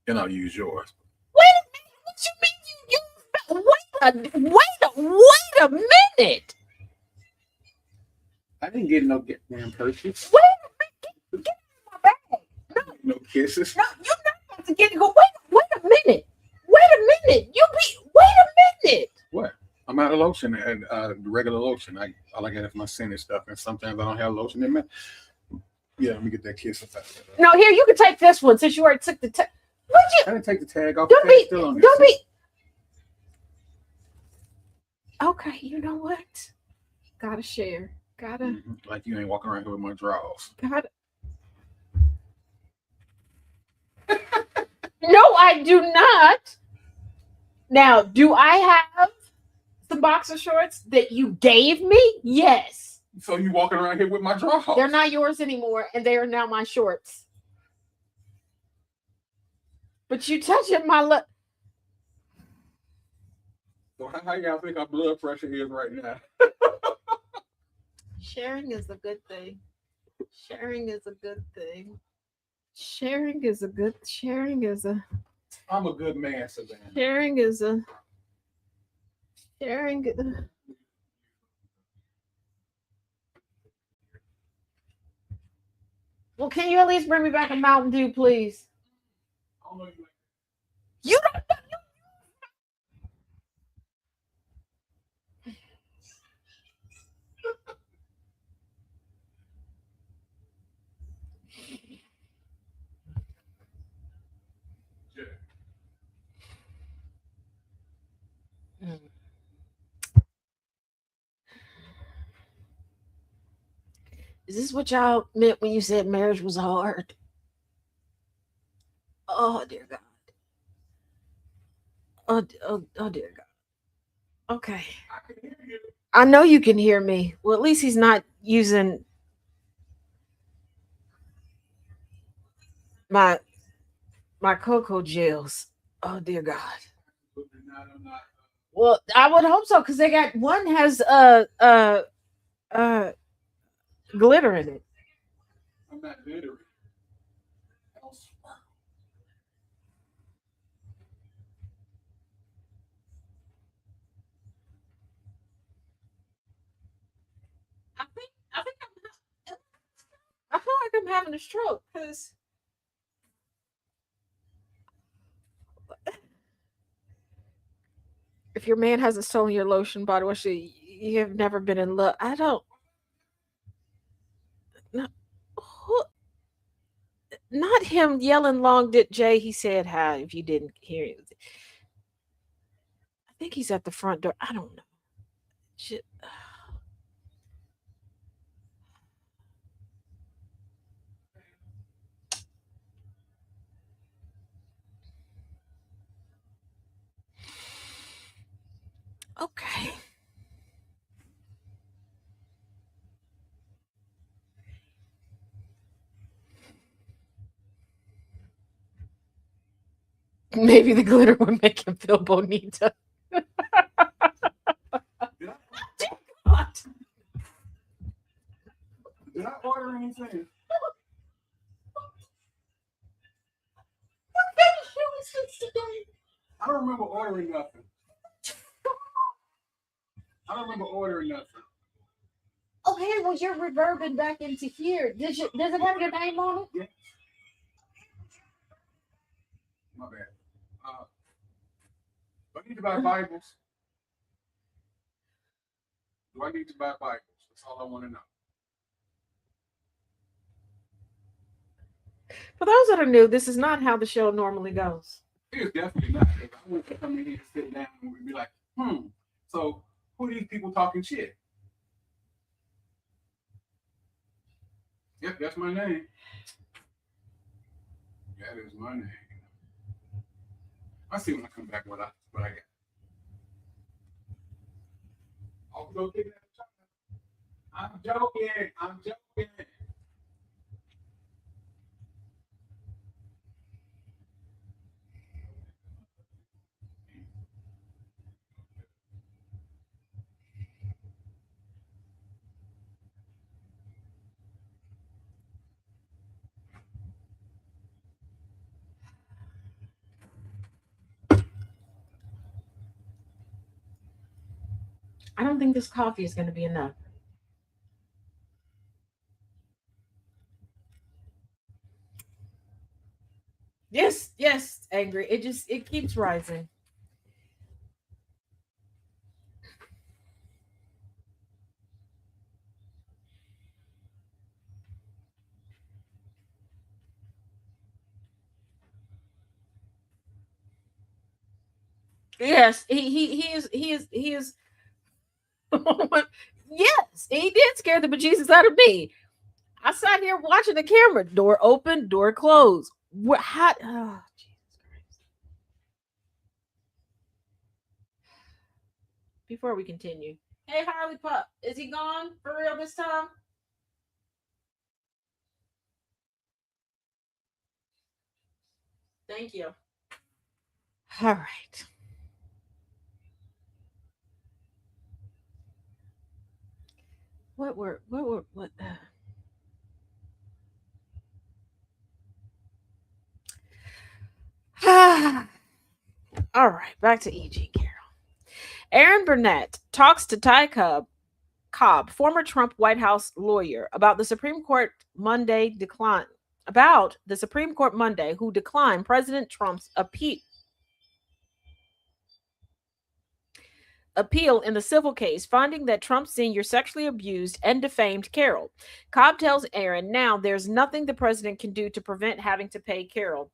then I'll use yours. Wait a minute. What you mean? Wait a minute. I didn't get no goddamn purchase. Wait a minute. Get in my bag. No kisses. No, you're not about to get it. Go. Wait a minute. Wait a minute. Wait a minute. What? I'm out of lotion and regular lotion. All I got is my scented stuff, and sometimes I don't have lotion in me. Yeah, let me get that kiss. No, here you can take this one since you already took the tag. I didn't take the tag off. Don't the tag's still on there. Don't be. Okay, you know what? Gotta share. Gotta. Like you ain't walking around here with my drawers. Gotta. No, I do not. Now, do I have some boxer shorts that you gave me? Yes. So you walking around here with my drawers? They're not yours anymore, and they are now my shorts. But you touching my lip. So how y'all think our blood pressure is right now? Sharing is a good thing. Sharing is a good thing. Sharing is a good. Sharing is a. I'm a good man, Savannah. Sharing is a. Sharing. Well, can you at least bring me back a Mountain Dew, please? I don't know you like You don't. Is this what y'all meant when you said marriage was hard? Oh dear God. Oh dear God. Okay. I can hear you. I know you can hear me. Well, at least he's not using my cocoa gels. Oh dear God. Well, I would hope so because they got one has glitter in it. I'm not glittery. I feel like I'm having a stroke because if your man hasn't stolen your lotion, body wash, you have never been in love. I don't. Not, not him yelling long dick Jay. He said hi if you didn't hear it. I think he's at the front door. I don't know. Shit. Okay. Maybe the glitter would make him feel bonita. Did I order anything? I don't remember ordering nothing. I don't remember ordering nothing. Okay, well you're reverbing back into here. Does it have your name on it? Yeah. My bad. Do I need to buy Bibles? Do I need to buy Bibles? That's all I want to know. For those that are new, this is not how the show normally goes. It's definitely not. Because I want to come in here and sit down and be like, so who are these people talking shit? Yep, that's my name. That is my name. I'll see when I come back what I got. I'll go get that. I'm joking. I'm joking. I don't think this coffee is going to be enough. Yes, angry. It keeps rising. Yes, he is Yes, he did scare the bejesus out of me. I sat here watching the camera. Door open, door closed. What? How? Oh, Jesus Christ. Before we continue, hey Harley Pup, is he gone for real this time? Thank you. All right. What? All right, back to E.G. Carroll. Aaron Burnett talks to Cobb, former Trump White House lawyer, about the Supreme Court Monday who declined President Trump's appeal in the civil case, finding that Trump Sr. sexually abused and defamed Carroll. Cobb tells Aaron now there's nothing the president can do to prevent having to pay Carroll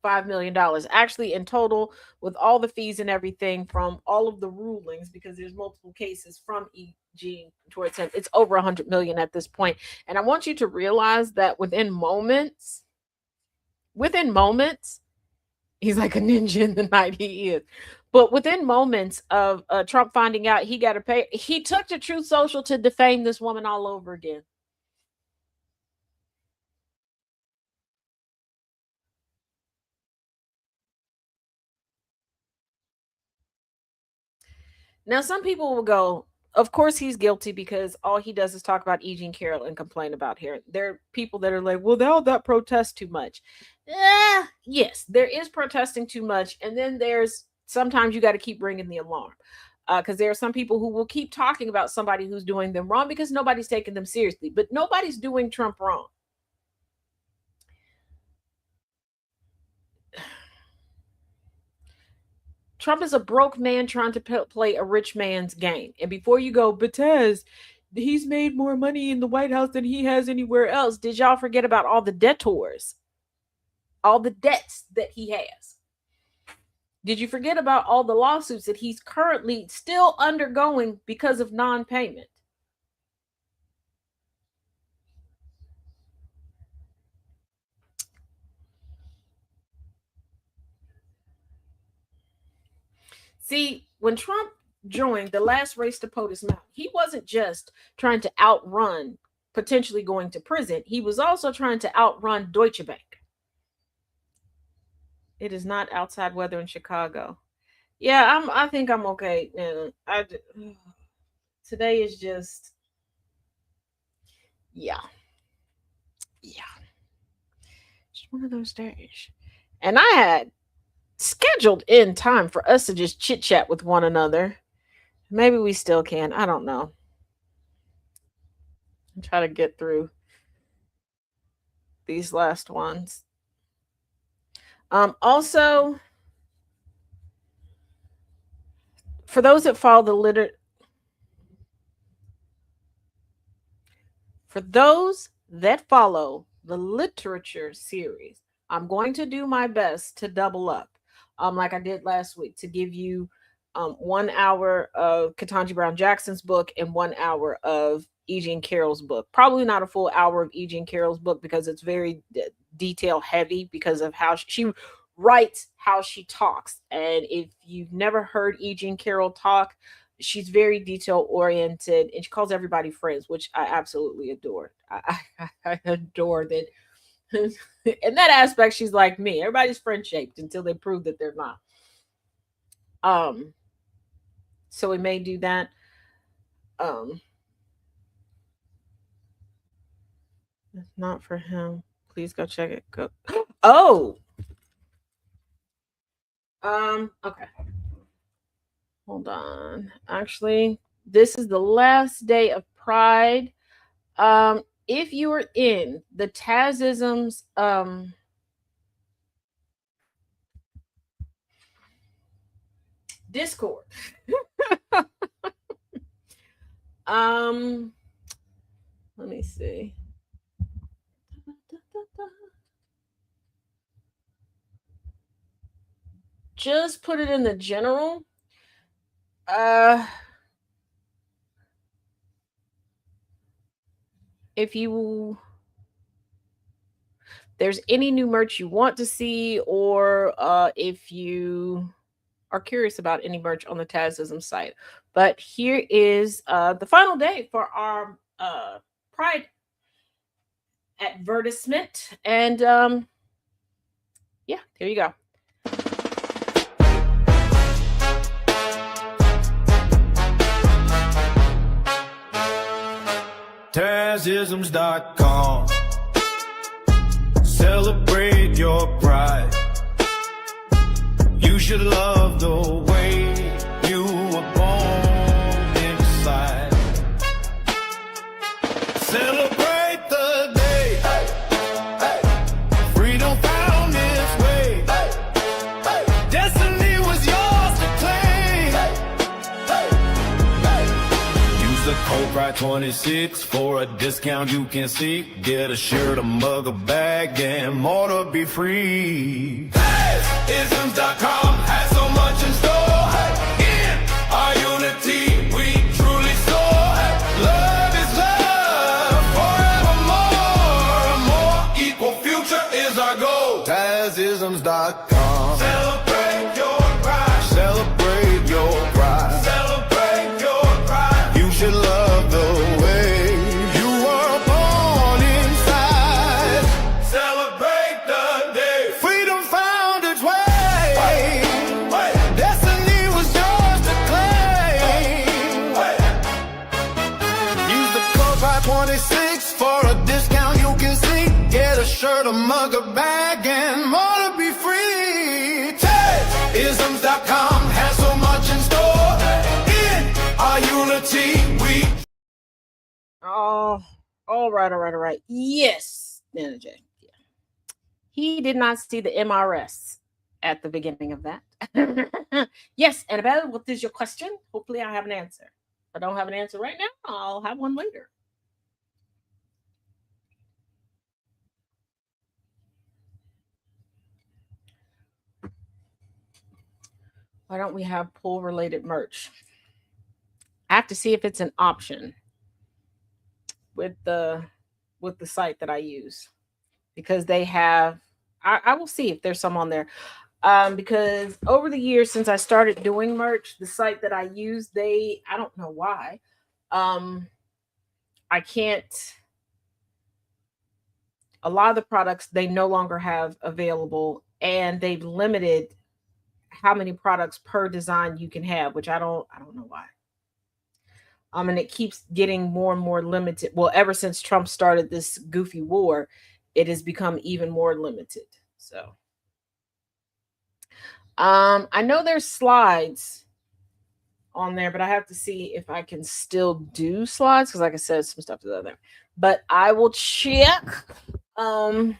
$5 million. Actually, in total, with all the fees and everything from all of the rulings, because there's multiple cases from EG towards him, it's over $100 million at this point. And I want you to realize that within moments, he's like a ninja in the night, he is. But within moments of Trump finding out he got to pay, he took to Truth Social to defame this woman all over again. Now, some people will go, of course he's guilty because all he does is talk about E. Jean Carroll and complain about her. There are people that are like, well, that protests too much. Yes, there is protesting too much. And then there's sometimes you got to keep ringing the alarm. Because there are some people who will keep talking about somebody who's doing them wrong because nobody's taking them seriously. But nobody's doing Trump wrong. Trump is a broke man trying to play a rich man's game. And before you go, Betez, he's made more money in the White House than he has anywhere else. Did y'all forget about all the debtors? All the debts that he has? Did you forget about all the lawsuits that he's currently still undergoing because of non-payment? See, when Trump joined the last race to POTUS Mountain, he wasn't just trying to outrun potentially going to prison. He was also trying to outrun Deutsche Bank. It is not outside weather in Chicago. Yeah, I think I'm okay. Today is just, yeah, just one of those days. And I had scheduled in time for us to just chit chat with one another. Maybe we still can. I don't know. I'm trying to get through these last ones. Also, for those that follow the literature series, I'm going to do my best to double up, like I did last week, to give you 1 hour of Ketanji Brown Jackson's book and 1 hour of E. Jean Carroll's book. Probably not a full hour of E. Jean Carroll's book because it's very detail heavy because of how she writes, how she talks. And if you've never heard E. Jean Carroll talk, she's very detail oriented and she calls everybody friends, which I absolutely adore. I adore that. In that aspect, she's like me. Everybody's friend shaped until they prove that they're not. So we may do that. It's not for him. Please go check it. Go. Oh. Okay. Hold on. Actually, this is the last day of Pride. If you are in the Tazisms, Discord, let me see. Just put it in the general. if there's any new merch you want to see, or if you are curious about any merch on the Tazism site. But here is the final day for our Pride advertisement. And yeah, here you go. Tazisms.com. Celebrate your pride. You should love the way you were born inside. Celebrate the day freedom found its way. Destiny was yours to claim. Use the code PRIDE26 for a discount you can see. Get a shirt, a mug, a bag, and more to be free. Isms.com has so much in store. In our unity, we truly soar. Love is love forevermore. A more equal future is our goal. Tazisms.com. Celebrate your pride. Celebrate your pride. Celebrate your pride. You should love the way you were born inside. Celebrate the day freedom found its way. Destiny was yours to claim. Use the code PRIDE26 for a discount you can see. Get a shirt, a mug, a bag, and more to be free. Isms.com has so much in store. In our unity, we. Oh, all right. Yes, Manager. Yeah. He did not see the MRS at the beginning of that. Yes, Annabelle, what is your question? Hopefully I have an answer. If I don't have an answer right now, I'll have one later. Why don't we have pool-related merch? I have to see if it's an option with the site that I use, because they have. I will see if there's some on there. Because over the years since I started doing merch, the site that I use, I don't know why. I can't. A lot of the products they no longer have available, and they've limited how many products per design you can have, which I don't know why. And it keeps getting more and more limited. Well, ever since Trump started this goofy war, it has become even more limited. So, I know there's slides on there, but I have to see if I can still do slides, because like I said, some stuff is on there. But I will check. And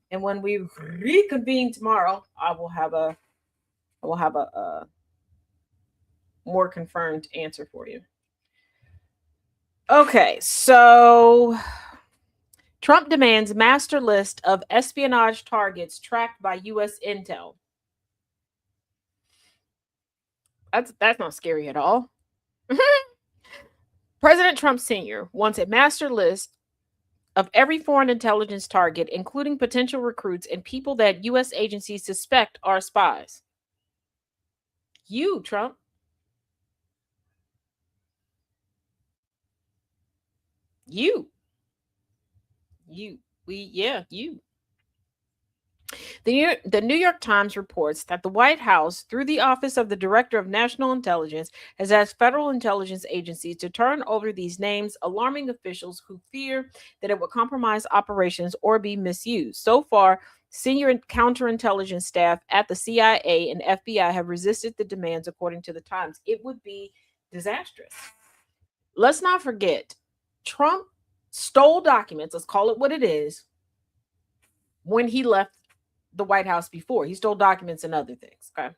when we reconvene tomorrow, I will have a more confirmed answer for you. Okay, so Trump demands master list of espionage targets tracked by U.S. intel. That's not scary at all. President Trump Sr. wants a master list of every foreign intelligence target, including potential recruits and people that U.S. agencies suspect are spies. You, Trump. You. You. The New York Times reports that the White House, through the Office of the Director of National Intelligence, has asked federal intelligence agencies to turn over these names, alarming officials who fear that it will compromise operations or be misused. So far, senior counterintelligence staff at the CIA and FBI have resisted the demands, according to the Times. It would be disastrous. Let's not forget, Trump stole documents, let's call it what it is, when he left the White House before. He stole documents and other things, okay?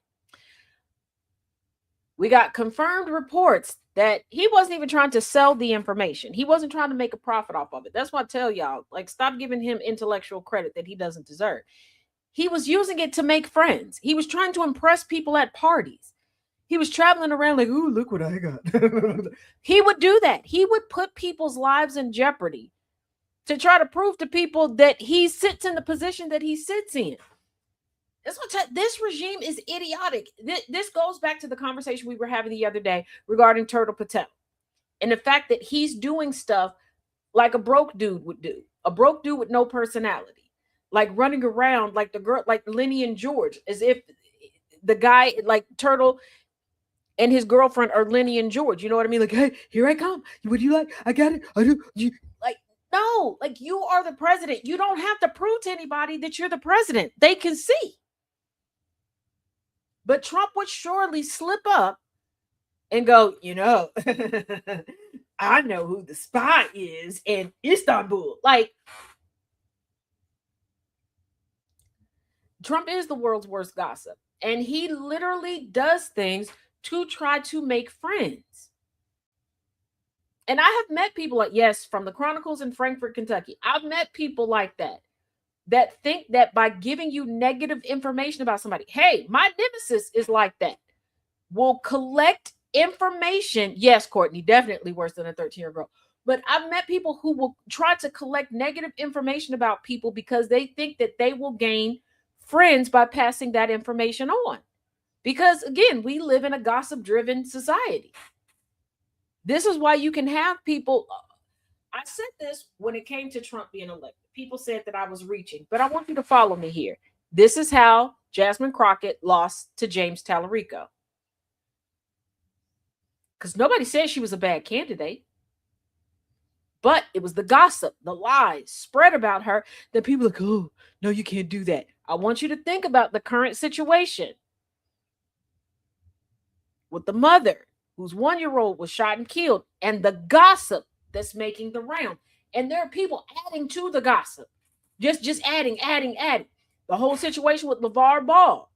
We got confirmed reports that he wasn't even trying to sell the information. He wasn't trying to make a profit off of it. That's why I tell y'all, like, stop giving him intellectual credit that he doesn't deserve. He was using it to make friends. He was trying to impress people at parties. He was traveling around like, ooh, look what I got. He would do that. He would put people's lives in jeopardy to try to prove to people that he sits in the position that he sits in. This regime is idiotic. This goes back to the conversation we were having the other day regarding Turtle Patel and the fact that he's doing stuff like a broke dude would do, a broke dude with no personality, like running around like the girl, like Lenny and George, as if the guy like Turtle and his girlfriend are Lenny and George. You know what I mean? Like, hey, here I come. What do you like? I got it. I do. Like, no, like you are the president. You don't have to prove to anybody that you're the president. They can see. But Trump would surely slip up and go, I know who the spy is in Istanbul. Like, Trump is the world's worst gossip. And he literally does things to try to make friends. And I have met people like, yes, from the Chronicles in Frankfort, Kentucky. I've met people like that think that by giving you negative information about somebody, hey, my nemesis is like that, will collect information. Yes, Courtney, definitely worse than a 13-year-old girl. But I've met people who will try to collect negative information about people because they think that they will gain friends by passing that information on. Because again, we live in a gossip-driven society. This is why you can have people. I said this when it came to Trump being elected. People said that I was reaching, but I want you to follow me here. This is how Jasmine Crockett lost to James Tallarico. Because nobody said she was a bad candidate. But it was the gossip, the lies spread about her that people are like, oh, no, you can't do that. I want you to think about the current situation with the mother whose 1-year-old was shot and killed, and the gossip that's making the round. And there are people adding to the gossip. Just adding. The whole situation with LeVar Ball.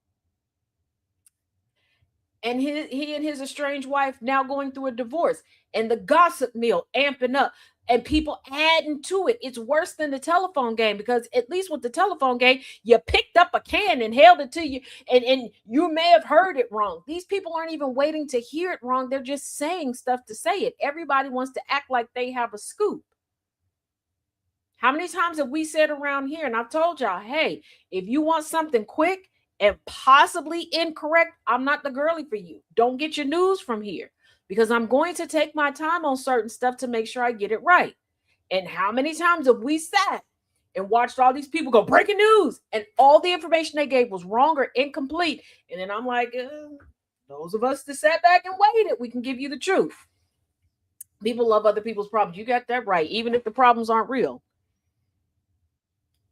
And he and his estranged wife now going through a divorce. And the gossip mill amping up. And people adding to it. It's worse than the telephone game, because at least with the telephone game, you picked up a can and held it to you, and you may have heard it wrong. These people aren't even waiting to hear it wrong. They're just saying stuff to say it. Everybody wants to act like they have a scoop. How many times have we said around here, and I've told y'all, hey, if you want something quick and possibly incorrect, I'm not the girly for you. Don't get your news from here, because I'm going to take my time on certain stuff to make sure I get it right. And how many times have we sat and watched all these people go breaking news, and all the information they gave was wrong or incomplete? And then I'm like, those of us that sat back and waited, we can give you the truth. People love other people's problems. You got that right, even if the problems aren't real.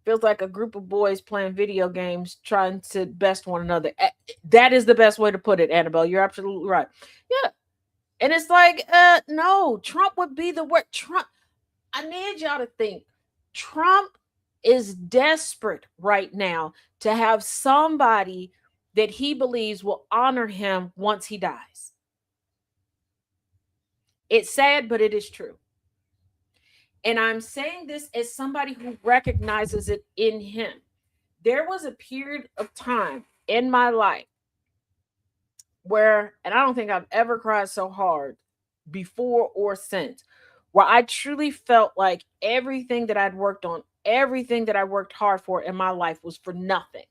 Feels like a group of boys playing video games trying to best one another. That is the best way to put it, Annabelle. You're absolutely right. Yeah. And it's like, no, Trump would be the word. Trump. I need y'all to think. Trump is desperate right now to have somebody that he believes will honor him once he dies. It's sad, but it is true. And I'm saying this as somebody who recognizes it in him. There was a period of time in my life where, and I don't think I've ever cried so hard before or since, where I truly felt like everything that I'd worked on, everything that I worked hard for in my life was for nothing,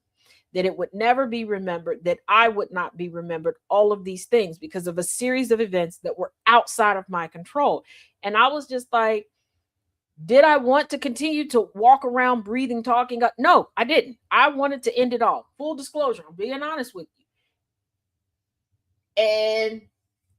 that it would never be remembered, that I would not be remembered, all of these things because of a series of events that were outside of my control. And I was just like, did I want to continue to walk around breathing, talking? No, I didn't. I wanted to end it all. Full disclosure, I'm being honest with you. And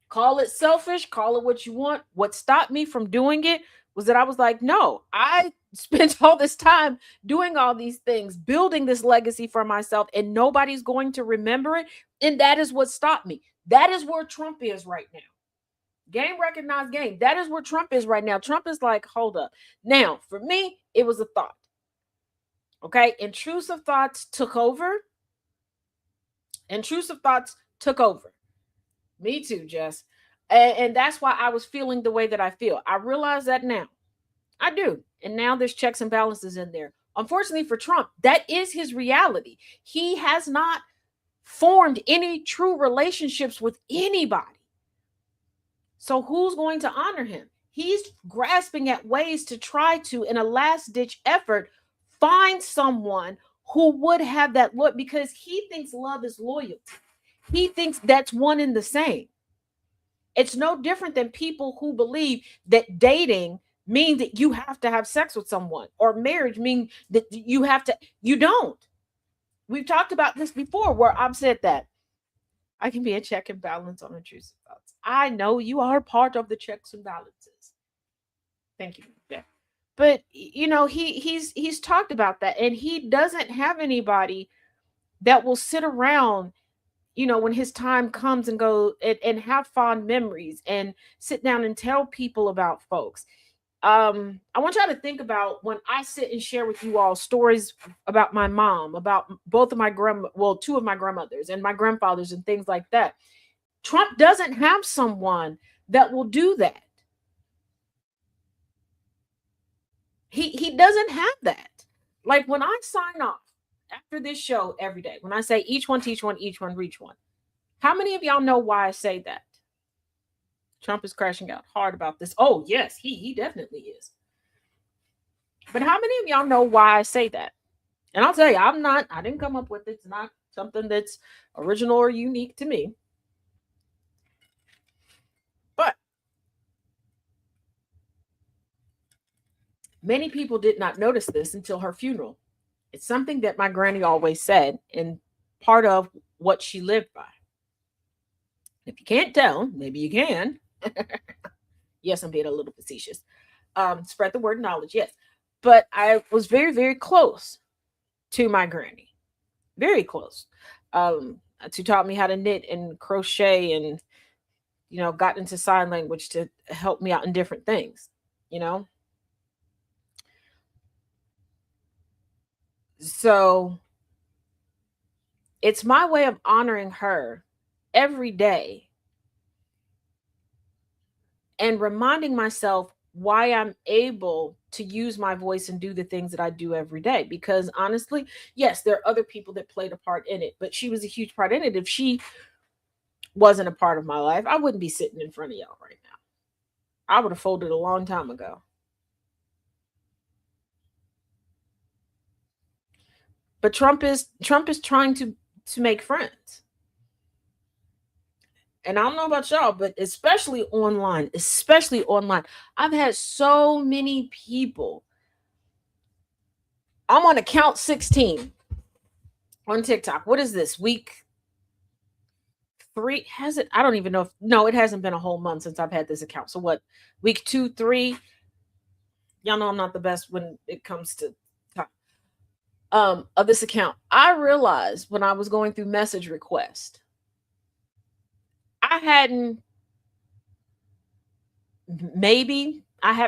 call it selfish, call it what you want. What stopped me from doing it was that I was like, no, I spent all this time doing all these things, building this legacy for myself, and nobody's going to remember it. And that is what stopped me. That is where Trump is right now. Game recognized game. That is where Trump is right now. Trump is like, hold up. Now, for me, it was a thought. Okay. Intrusive thoughts took over. Me too, Jess. And that's why I was feeling the way that I feel. I realize that now. I do. And now there's checks and balances in there. Unfortunately for Trump, that is his reality. He has not formed any true relationships with anybody. So who's going to honor him? He's grasping at ways to try to, in a last ditch effort, find someone who would have that look, because he thinks love is loyalty. He thinks that's one and the same. It's no different than people who believe that dating means that you have to have sex with someone, or marriage means that you have to. You don't. We've talked about this before where I've said that I can be a check and balance on intrusive thoughts. I know you are part of the checks and balances. Thank you. Yeah. But he's talked about that, and he doesn't have anybody that will sit around, when his time comes and go, and have fond memories and sit down and tell people about folks. I want y'all to think about when I sit and share with you all stories about my mom, about both of my two of my grandmothers and my grandfathers and things like that. Trump doesn't have someone that will do that. He doesn't have that. Like when I sign off after this show every day, when I say each one teach one, each one reach one, how many of y'all know why I say that? Trump is crashing out hard about this. Oh, yes, he definitely is. But how many of y'all know why I say that? And I'll tell you, I didn't come up with it. It's not something that's original or unique to me. But many people did not notice this until her funeral. It's something that my granny always said, and part of what she lived by. If you can't tell, maybe you can. Yes, I'm being a little facetious. Spread the word knowledge, yes. But I was very, very close to my granny. Very close. She taught me how to knit and crochet, and got into sign language to help me out in different things. So it's my way of honoring her every day and reminding myself why I'm able to use my voice and do the things that I do every day. Because honestly, yes, there are other people that played a part in it, but she was a huge part in it. If she wasn't a part of my life, I wouldn't be sitting in front of y'all right now. I would have folded a long time ago. But Trump is trying to make friends. And I don't know about y'all, but especially online, I've had so many people. I'm on account 16 on TikTok. What is this, week 3? Has it? I don't even know. No, it hasn't been a whole month since I've had this account. So what, week 2, 3? Y'all know I'm not the best when it comes to time. Of this account. I realized when I was going through message request, I had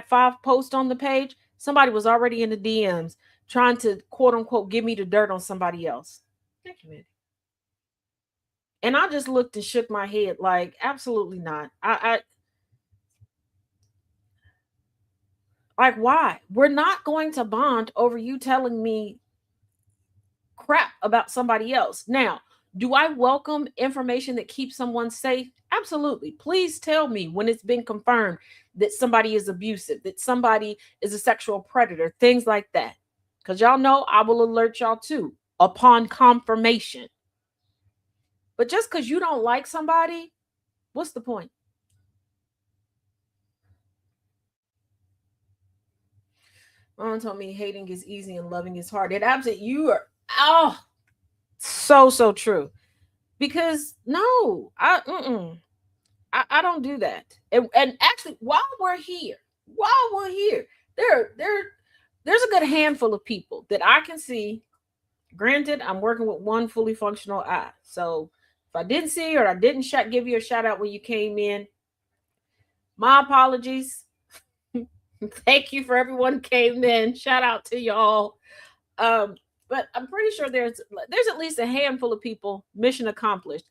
5 posts on the page. Somebody was already in the DMs trying to quote unquote give me the dirt on somebody else. Thank you, man. And I just looked and shook my head like, absolutely not. I like, why? We're not going to bond over you telling me crap about somebody else. Now, do I welcome information that keeps someone safe? Absolutely. Please tell me when it's been confirmed that somebody is abusive, that somebody is a sexual predator, things like that. Because y'all know I will alert y'all too upon confirmation. But just because you don't like somebody, what's the point? Mom told me hating is easy and loving is hard. It absolutely, you are, so true. Because no, I don't do that. And actually, while we're here, there's a good handful of people that I can see. Granted, I'm working with one fully functional eye. So if I didn't see or I didn't give you a shout out when you came in, my apologies. Thank you for everyone who came in. Shout out to y'all. But I'm pretty sure there's at least a handful of people. Mission accomplished.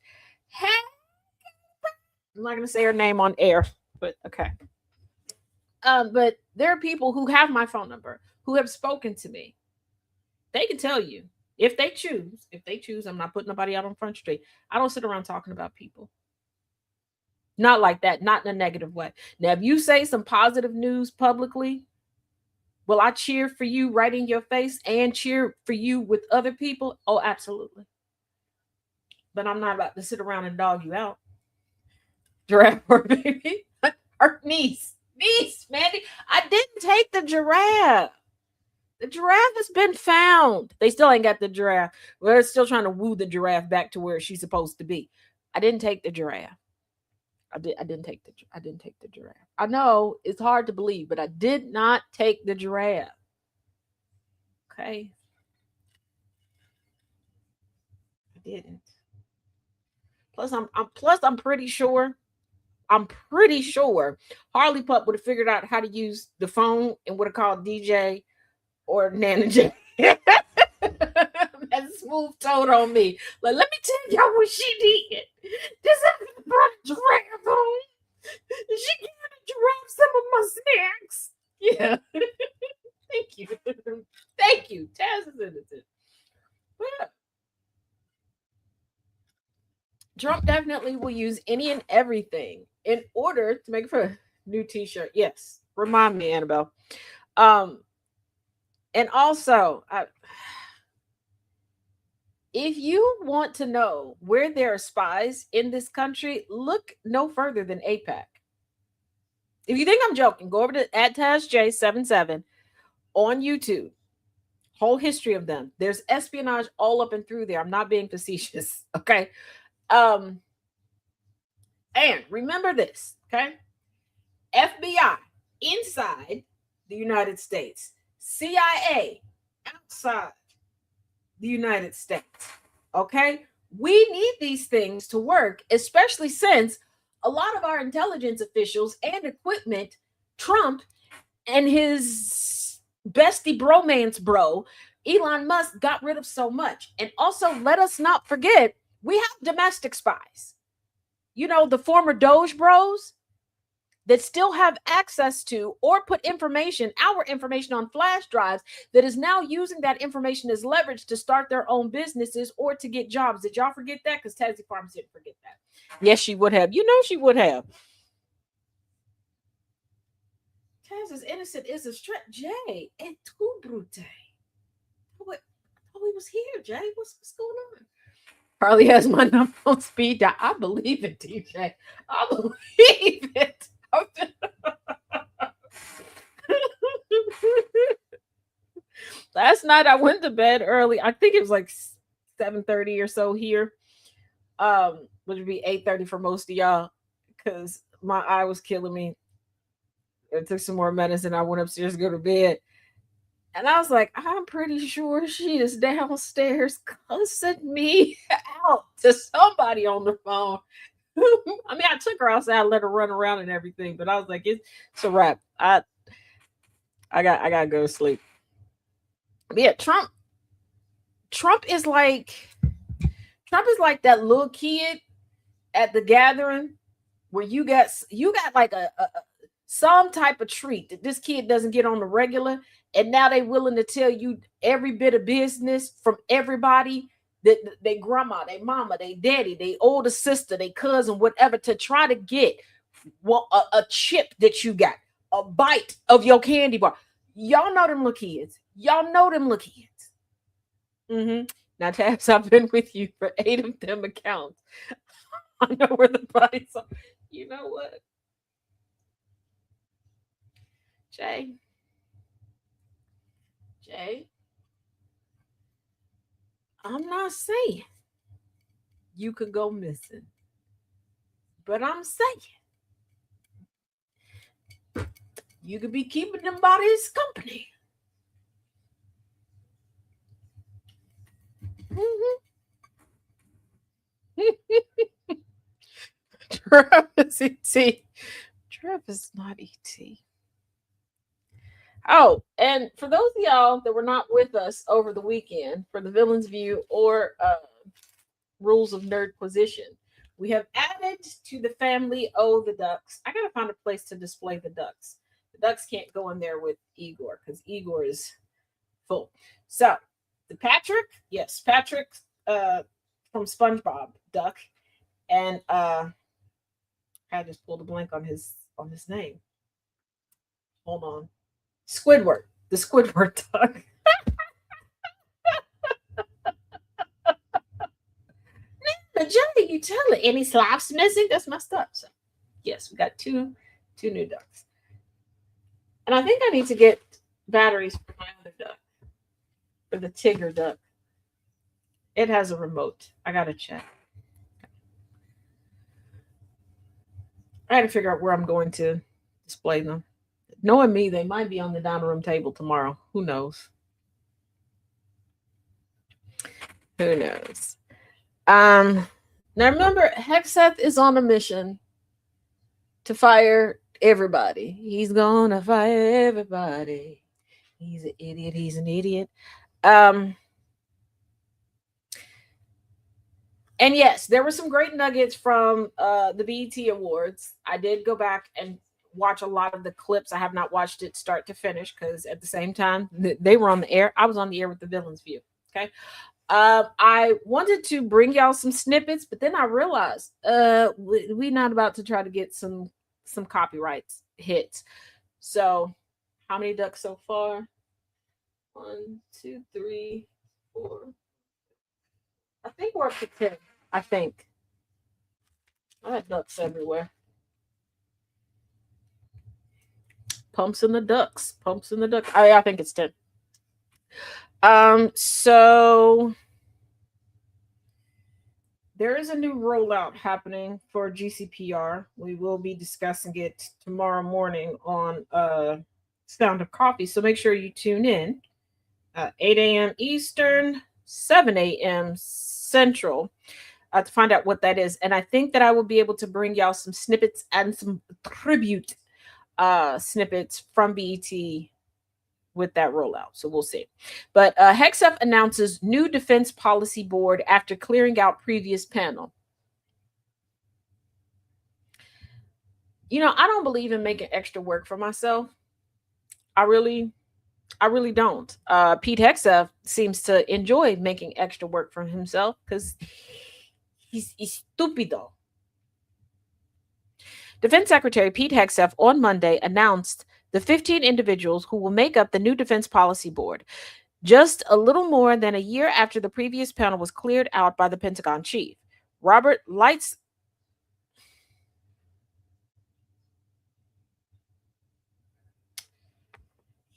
I'm not going to say her name on air, but okay. But there are people who have my phone number, who have spoken to me. They can tell you if they choose. I'm not putting nobody out on Front Street. I don't sit around talking about people. Not like that, not in a negative way. Now, if you say some positive news publicly, will I cheer for you right in your face and cheer for you with other people? Oh, absolutely. But I'm not about to sit around and dog you out. Giraffe or baby. Her niece, Mandy. I didn't take the giraffe. The giraffe has been found. They still ain't got the giraffe. We're still trying to woo the giraffe back to where she's supposed to be. I didn't take the giraffe. I didn't take the giraffe. I know it's hard to believe, but I did not take the giraffe. Okay. I didn't. I'm pretty sure. I'm pretty sure Harley Pup would have figured out how to use the phone and would have called DJ or Nana J. That smooth tone on me. Like, let me tell y'all what she did. This happened brought a giraffe home. She gave the giraffe some of my snacks. Yeah. Thank you. Thank you. Taz is innocent. Yeah. Trump definitely will use any and everything in order to make for a new t-shirt. Yes. Remind me, Annabelle. And also, if you want to know where there are spies in this country, look no further than APAC. If you think I'm joking, go over to @TazJ77 on YouTube. Whole history of them. There's espionage all up and through there. I'm not being facetious. Okay. And remember this, okay? FBI inside the United States, CIA outside the United States. Okay? We need these things to work, especially since a lot of our intelligence officials and equipment, Trump and his bestie bromance bro, Elon Musk, got rid of so much. And also, let us not forget, we have domestic spies. You know, the former Doge bros that still have access to or put information, our information, on flash drives, that is now using that information as leverage to start their own businesses or to get jobs. Did y'all forget that? Because Tassie Farms didn't forget that. Yes, she would have. You know she would have. Taz is innocent is a stretch. Jay, et tu brute. What? Oh, he was here, Jay. What's going on? Harley has my number on speed dial. I believe it, DJ. I believe it. Last night I went to bed early. I think it was like 7:30 or so here. Which would be 8:30 for most of y'all, because my eye was killing me. I took some more medicine. I went upstairs to go to bed. And I was like, I'm pretty sure she is downstairs cussing me out to somebody on the phone. I mean, I took her outside, let her run around and everything, but I was like, it's a wrap. I gotta go to sleep. But yeah, Trump is like that little kid at the gathering where you got like a some type of treat that this kid doesn't get on the regular, and now they willing to tell you every bit of business from everybody, that they grandma, they mama, they daddy, they older sister, they cousin, whatever, to try to get a chip that you got, a bite of your candy bar. Y'all know them little kids. Now, Tabs, I've been with you for 8 of them accounts. I know where the bodies are. You know what? Jay, I'm not saying you could go missing, but I'm saying you could be keeping them bodies company. Travis E.T. Travis, not E.T. Oh, and for those of y'all that were not with us over the weekend for the Villain's View or Rules of Nerdquisition, we have added to the family the ducks. I gotta find a place to display the ducks. The ducks can't go in there with Igor because Igor is full. So the Patrick from SpongeBob duck, and I just pulled a blank on his name. Hold on. Squidward. The Squidward duck. Johnny, you tell it. Any slops missing? That's messed up. So yes, we got two new ducks. And I think I need to get batteries for my other duck. For the Tigger duck. It has a remote. I gotta check. I gotta figure out where I'm going to display them. Knowing me, they might be on the dining room table tomorrow. Who knows? Who knows? Now remember, Hexeth is on a mission to fire everybody. He's gonna fire everybody. He's an idiot. He's an idiot. And yes, there were some great nuggets from the BET Awards. I did go back and watch a lot of the clips. I have not watched it start to finish because at the same time they were on the air. I was on the air with the Villains View. Okay. I wanted to bring y'all some snippets, but then I realized we're not about to try to get some copyrights hits. So how many ducks so far? 1, 2, 3, 4. I think we're up to 10. I think. I had ducks everywhere. Pumps in the ducks. Pumps in the ducks. I think it's 10. So there is a new rollout happening for GCPR. We will be discussing it tomorrow morning on Sound of Coffee. So make sure you tune in. 8 a.m. Eastern, 7 a.m. Central to find out what that is. And I think that I will be able to bring y'all some snippets and some tribute snippets from BET with that rollout. So we'll see. But Hexeth announces new defense policy board after clearing out previous panel. You know, I don't believe in making extra work for myself. I really don't. Pete Hexeth seems to enjoy making extra work for himself because he's stupido. Defense Secretary Pete Hexeth on Monday announced the 15 individuals who will make up the new Defense Policy Board, just a little more than a year after the previous panel was cleared out by the Pentagon chief. Robert Lights.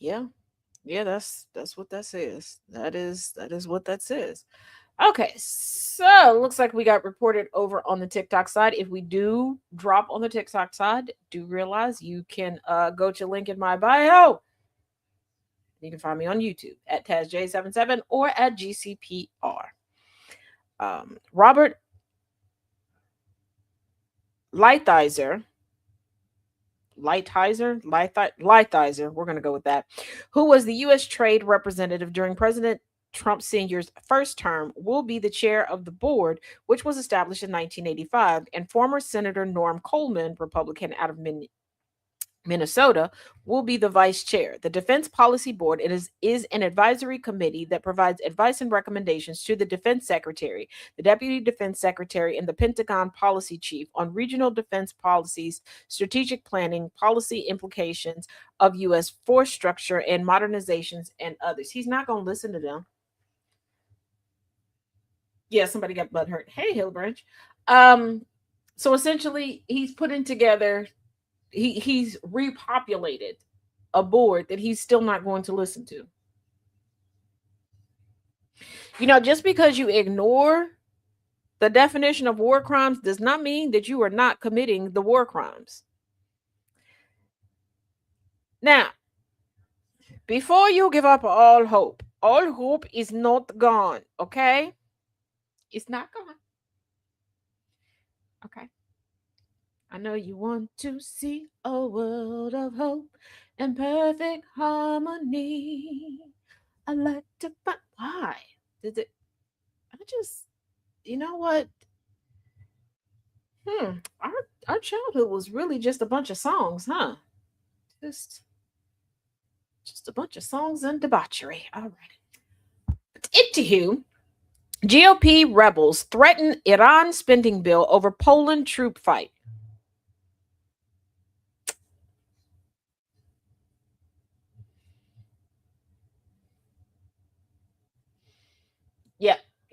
Yeah, that's what that says. That is what that says. Okay, so looks like we got reported over on the TikTok side. If we do drop on the TikTok side, do realize you can go to link in my bio. You can find me on YouTube at TazJ77 or at GCPR. Robert Lighthizer, we're going to go with that, who was the U.S. trade representative during President Trump Sr.'s first term, will be the chair of the board, which was established in 1985, and former Senator Norm Coleman, Republican out of Minnesota, will be the vice chair. The Defense Policy Board is an advisory committee that provides advice and recommendations to the Defense Secretary, the Deputy Defense Secretary, and the Pentagon Policy Chief on regional defense policies, strategic planning, policy implications of U.S. force structure and modernizations, and others. He's not going to listen to them. Yeah, somebody got butt hurt. Hey, Hillbranch. So essentially, he's putting together, he's repopulated a board that he's still not going to listen to. You know, just because you ignore the definition of war crimes does not mean that you are not committing the war crimes. Now, before you give up all hope is not gone, okay? It's not gone. Okay. I know you want to see a world of hope and perfect harmony. I like to find. Why did it? I just, you know what? Our childhood was really just a bunch of songs, huh? Just a bunch of songs and debauchery. All right. Anywho, GOP rebels threaten Iran spending bill over Poland troop fight.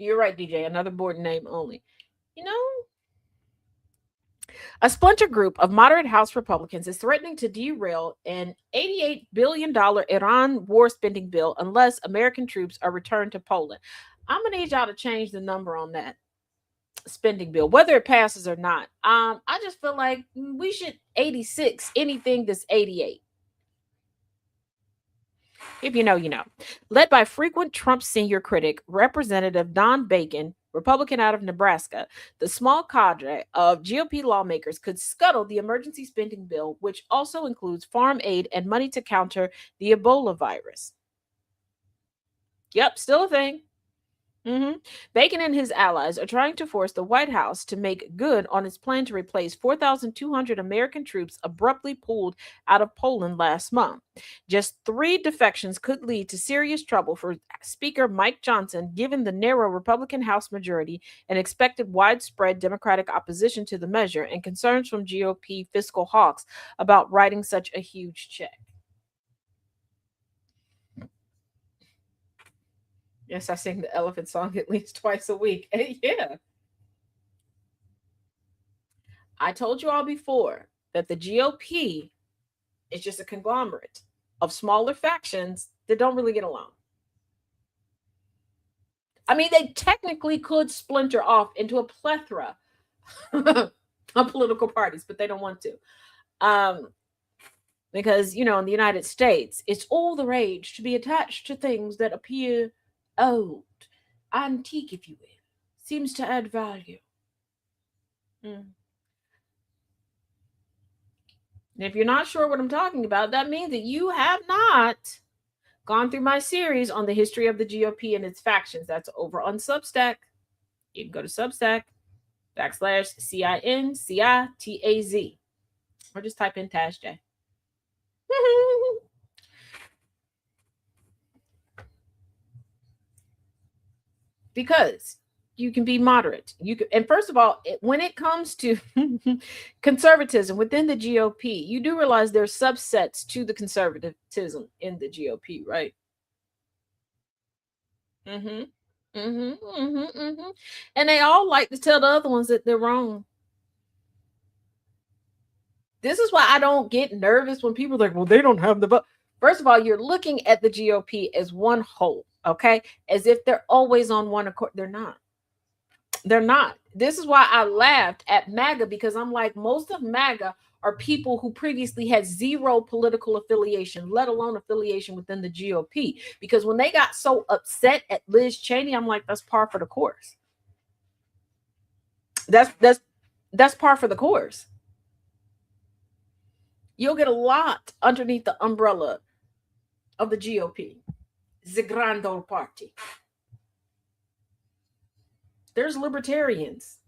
You're right, DJ. Another board name only. You know, a splinter group of moderate House Republicans is threatening to derail an $88 billion Iran war spending bill unless American troops are returned to Poland. I'm going to need y'all to change the number on that spending bill, whether it passes or not. I just feel like we should 86 anything that's 88. If you know, you know. Led by frequent Trump senior critic, Representative Don Bacon, Republican out of Nebraska, the small cadre of GOP lawmakers could scuttle the emergency spending bill, which also includes farm aid and money to counter the Ebola virus. Yep, still a thing. Bacon and his allies are trying to force the White House to make good on its plan to replace 4,200 American troops abruptly pulled out of Poland last month. Just 3 defections could lead to serious trouble for Speaker Mike Johnson, given the narrow Republican House majority and expected widespread Democratic opposition to the measure and concerns from GOP fiscal hawks about writing such a huge check. Yes, I sing the elephant song at least twice a week. Yeah. I told you all before that the GOP is just a conglomerate of smaller factions that don't really get along. I mean, they technically could splinter off into a plethora of political parties, but they don't want to. Because, you know, in the United States, it's all the rage to be attached to things that appear old, antique, if you will, seems to add value. And if you're not sure what I'm talking about, that means that you have not gone through my series on the history of the GOP and its factions. That's over on Substack. You can go to Substack /CINCITAZ or just type in TASJ. Because you can be moderate. You can, and first of all, when it comes to conservatism within the GOP, you do realize there's subsets to the conservatism in the GOP, right? And they all like to tell the other ones that they're wrong. This is why I don't get nervous when people are like, well, they don't have the vote. First of all, you're looking at the GOP as one whole, okay? As if they're always on one accord. They're not. They're not. This is why I laughed at MAGA, because I'm like, most of MAGA are people who previously had zero political affiliation, let alone affiliation within the GOP. Because when they got so upset at Liz Cheney, I'm like, that's par for the course. That's par for the course. You'll get a lot underneath the umbrella of the GOP, the Grand Old Party. There's libertarians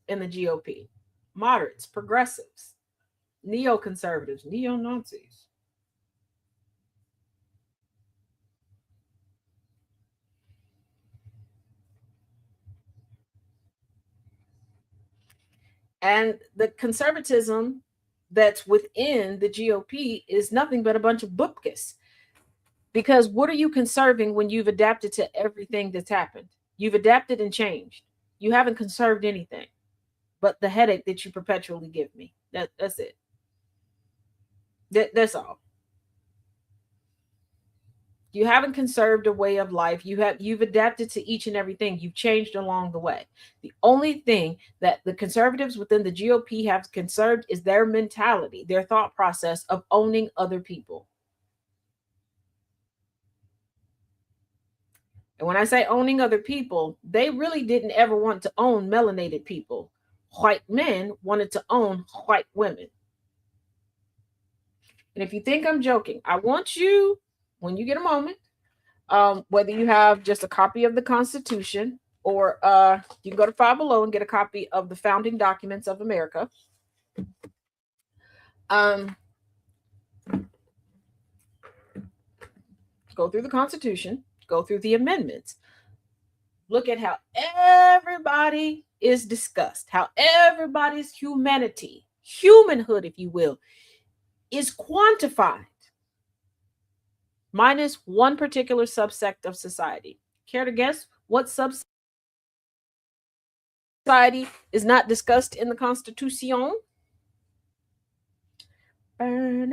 in the GOP, moderates, progressives, neoconservatives, neo-Nazis. And the conservatism that's within the GOP is nothing but a bunch of bupkis. Because what are you conserving when you've adapted to everything that's happened? You've adapted and changed. You haven't conserved anything but the headache that you perpetually give me. That's it. That's all. You haven't conserved a way of life. You've adapted to each and everything. You've changed along the way. The only thing that the conservatives within the GOP have conserved is their mentality, their thought process of owning other people. And when I say owning other people, they really didn't ever want to own melanated people. White men wanted to own white women. And if you think I'm joking, I want you, when you get a moment, whether you have just a copy of the Constitution or you can go to Five Below and get a copy of the founding documents of America. Go through the Constitution, go through the amendments. Look at how everybody is discussed, how everybody's humanity, humanhood, if you will, is quantified. Minus one particular subsect of society. Care to guess What subsidy is not discussed in the Constitution? Oh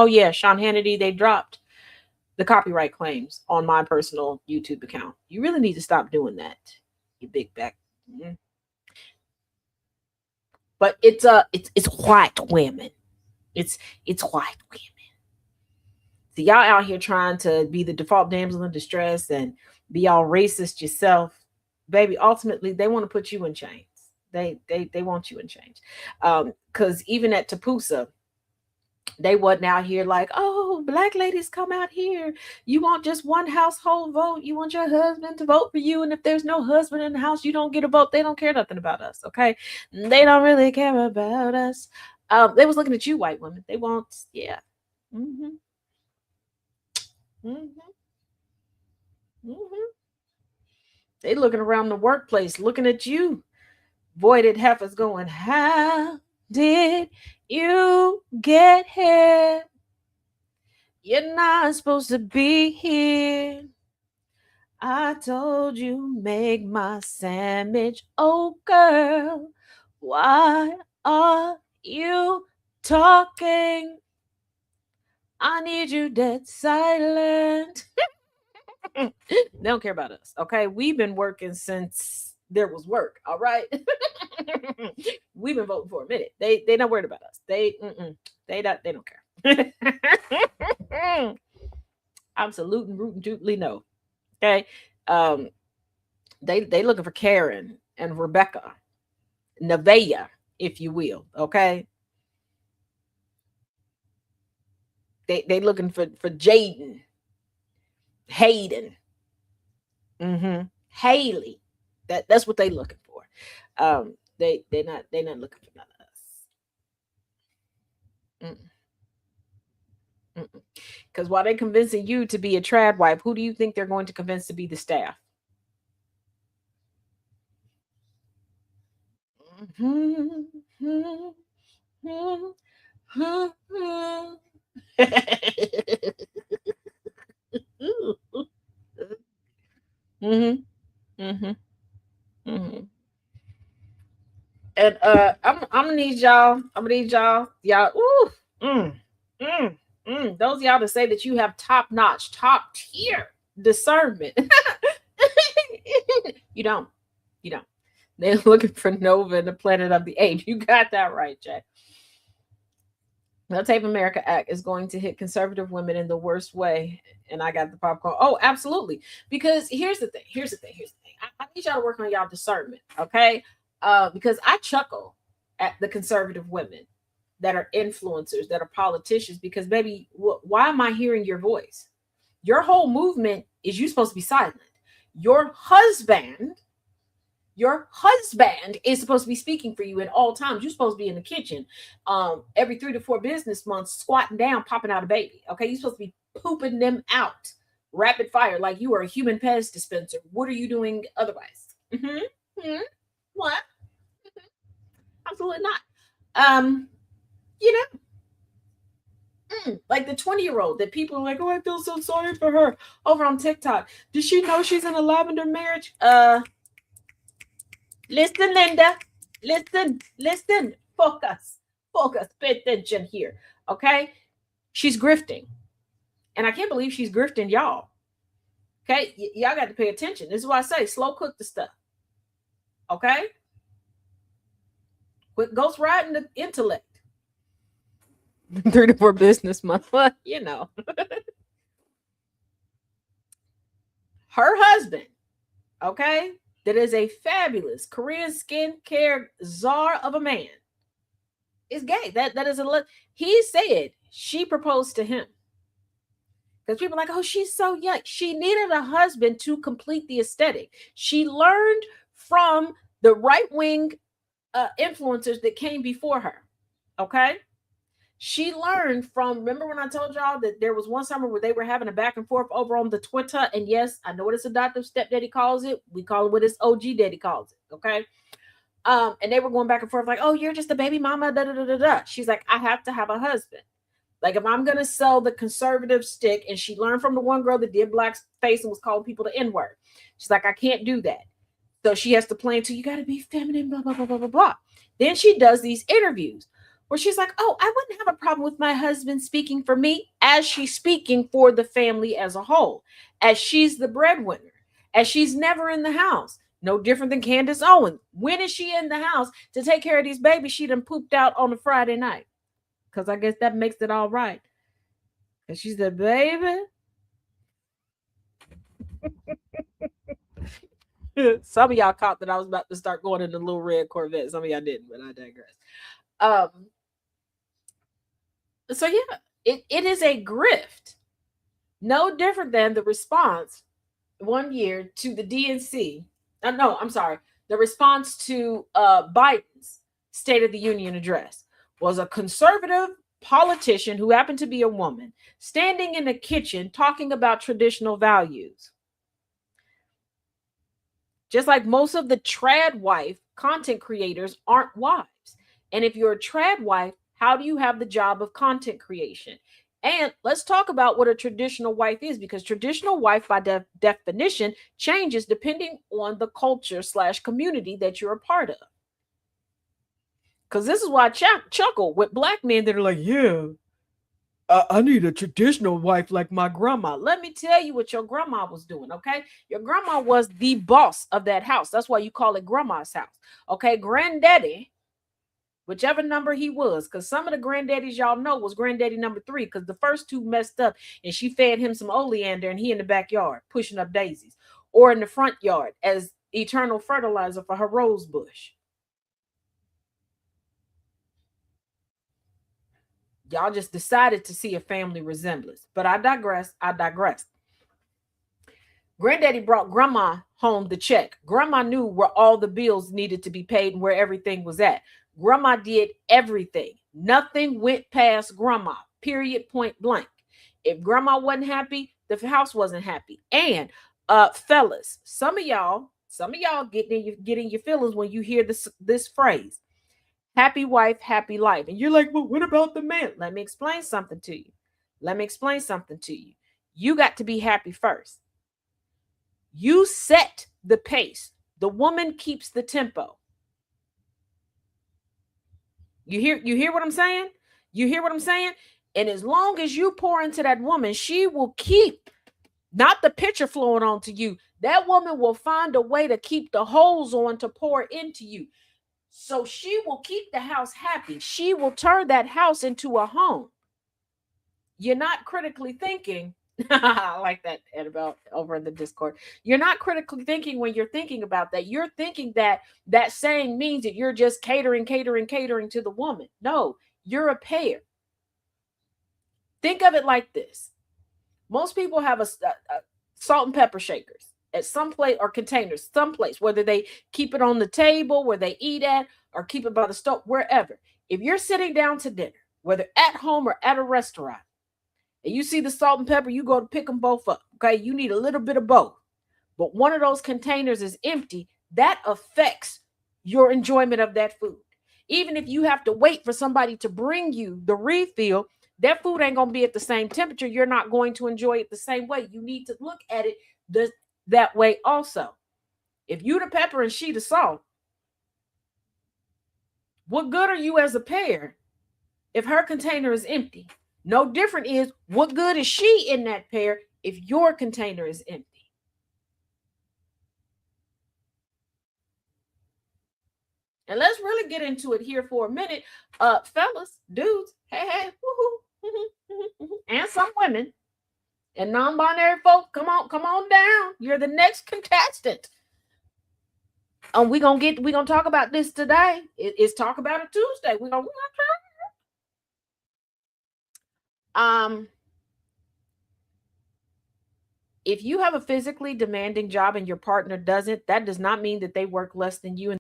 yeah, Sean Hannity, they dropped the copyright claims on my personal YouTube account. You really need to stop doing that, you big back. But it's white women. It's white women. So y'all out here trying to be the default damsel in distress and be all racist yourself, baby. Ultimately, they want to put you in chains. They want you in chains. Because even at Tapusa, they wasn't out here like, oh, black ladies come out here. You want just one household vote. You want your husband to vote for you. And if there's no husband in the house, you don't get a vote. They don't care nothing about us. Okay. They don't really care about us. They was looking at you, white women. They want, yeah. Mm-hmm. Mm-hmm. Mm-hmm. They looking around the workplace, looking at you, voided heifers going, how did you get here? You're not supposed to be here. I told you, make my sandwich. Oh, girl, why are you talking? I need you dead silent. They don't care about us. Okay. We've been working since there was work. All right. We've been voting for a minute. They not worried about us. They don't care. Absolute and root and tootly no. Okay. They looking for Karen and Rebecca, Nevaeh, if you will. Okay. They looking for Jaden, Hayden, Haley. That's what they looking for. They're not looking for none of us. Because while they're convincing you to be a trad wife, who do you think they're going to convince to be the staff? And I'm gonna need y'all. Y'all. Ooh, those of y'all to say that you have top notch, top tier discernment. You don't. You don't. They're looking for Nova and the Planet of the Apes. You got that right, Jack. The Tape America Act is going to hit conservative women in the worst way. And I got the popcorn. Oh, absolutely. Because here's the thing. I need y'all to work on y'all discernment, okay? Because I chuckle at the conservative women that are influencers, that are politicians, because baby, why am I hearing your voice? Your whole movement is you supposed to be silent. Your husband is supposed to be speaking for you at all times. You're supposed to be in the kitchen every 3 to 4 business months, squatting down, popping out a baby. Okay, you're supposed to be pooping them out rapid fire like you are a human Pez dispenser. What are you doing otherwise? What? Absolutely not. You know, like the 20-year-old that people are like, oh, I feel so sorry for her over on TikTok. Does she know she's in a lavender marriage? Listen, Linda. Listen. Focus. Pay attention here. Okay? She's grifting. And I can't believe she's grifting y'all. Okay? Y'all got to pay attention. This is why I say slow cook the stuff. Okay? Quit ghost riding the intellect. 3 to 4 business month. You know. Her husband, okay, that is a fabulous Korean skincare czar of a man, is gay. That is he said she proposed to him. Because people are like, oh, she's so young. She needed a husband to complete the aesthetic. She learned from the right-wing influencers that came before her. Okay. She learned from, remember when I told y'all that there was one summer where they were having a back and forth over on the Twitter? And yes, I know what his adoptive stepdaddy calls it. We call it what his OG daddy calls it. Okay. And they were going back and forth like, oh, you're just a baby mama, da da da da da. She's like, I have to have a husband. Like, if I'm going to sell the conservative stick, and she learned from the one girl that did blackface and was calling people the N-word. She's like, I can't do that. So she has to play into, you got to be feminine, blah, blah, blah, blah, blah, blah. Then she does these interviews where she's like, oh, I wouldn't have a problem with my husband speaking for me, as she's speaking for the family as a whole, as she's the breadwinner, as she's never in the house. No different than Candace Owens. When is she in the house to take care of these babies she done pooped out on a Friday night? Because I guess that makes it all right. And she said, baby. Some of y'all caught that I was about to start going in the little red Corvette. Some of y'all didn't, but I digress. So yeah, it is a grift. No different than the response one year to the DNC. No, I'm sorry. The response to Biden's State of the Union address was a conservative politician who happened to be a woman standing in a kitchen talking about traditional values. Just like most of the trad wife content creators aren't wives. And if you're a trad wife, how do you have the job of content creation? And let's talk about what a traditional wife is, because traditional wife by definition changes depending on the culture / community that you're a part of. Because this is why I chuckle with black men that are like, yeah, I need a traditional wife like my grandma. Let me tell you what your grandma was doing, okay? Your grandma was the boss of that house. That's why you call it grandma's house, okay? Granddaddy, whichever number he was, because some of the granddaddies y'all know was granddaddy number 3, because the first 2 messed up and she fed him some oleander and he in the backyard pushing up daisies, or in the front yard as eternal fertilizer for her rose bush. Y'all just decided to see a family resemblance. But I digress. Granddaddy brought grandma home the check. Grandma knew where all the bills needed to be paid and where everything was at. Grandma did everything. Nothing went past grandma, period, point blank. If grandma wasn't happy, the house wasn't happy. And fellas, some of y'all getting your feelings when you hear this phrase. Happy wife, happy life. And you're like, well, what about the man? Let me explain something to you. You got to be happy first. You set the pace. The woman keeps the tempo. You hear what I'm saying? And as long as you pour into that woman, she will keep not the pitcher flowing onto you. That woman will find a way to keep the hose on to pour into you. So she will keep the house happy. She will turn that house into a home. You're not critically thinking. I like that, Annabelle, over in the Discord. You're not critically thinking when you're thinking about that. You're thinking that saying means that you're just catering to the woman. No, you're a pair. Think of it like this. Most people have a salt and pepper shakers at some place, or containers, someplace, whether they keep it on the table where they eat at or keep it by the stove, wherever. If you're sitting down to dinner, whether at home or at a restaurant, and you see the salt and pepper, you go to pick them both up. Okay, you need a little bit of both. But one of those containers is empty. That affects your enjoyment of that food. Even if you have to wait for somebody to bring you the refill, that food ain't going to be at the same temperature. You're not going to enjoy it the same way. You need to look at it that way also. If you the pepper and she the salt, what good are you as a pair if her container is empty? No different is, what good is she in that pair if your container is empty? And let's really get into it here for a minute. Fellas, dudes, hey, woohoo, and some women, and non-binary folk, come on down. You're the next contestant. We're gonna talk about this today. It's Talk About It Tuesday. We're gonna if you have a physically demanding job and your partner doesn't, that does not mean that they work less than you.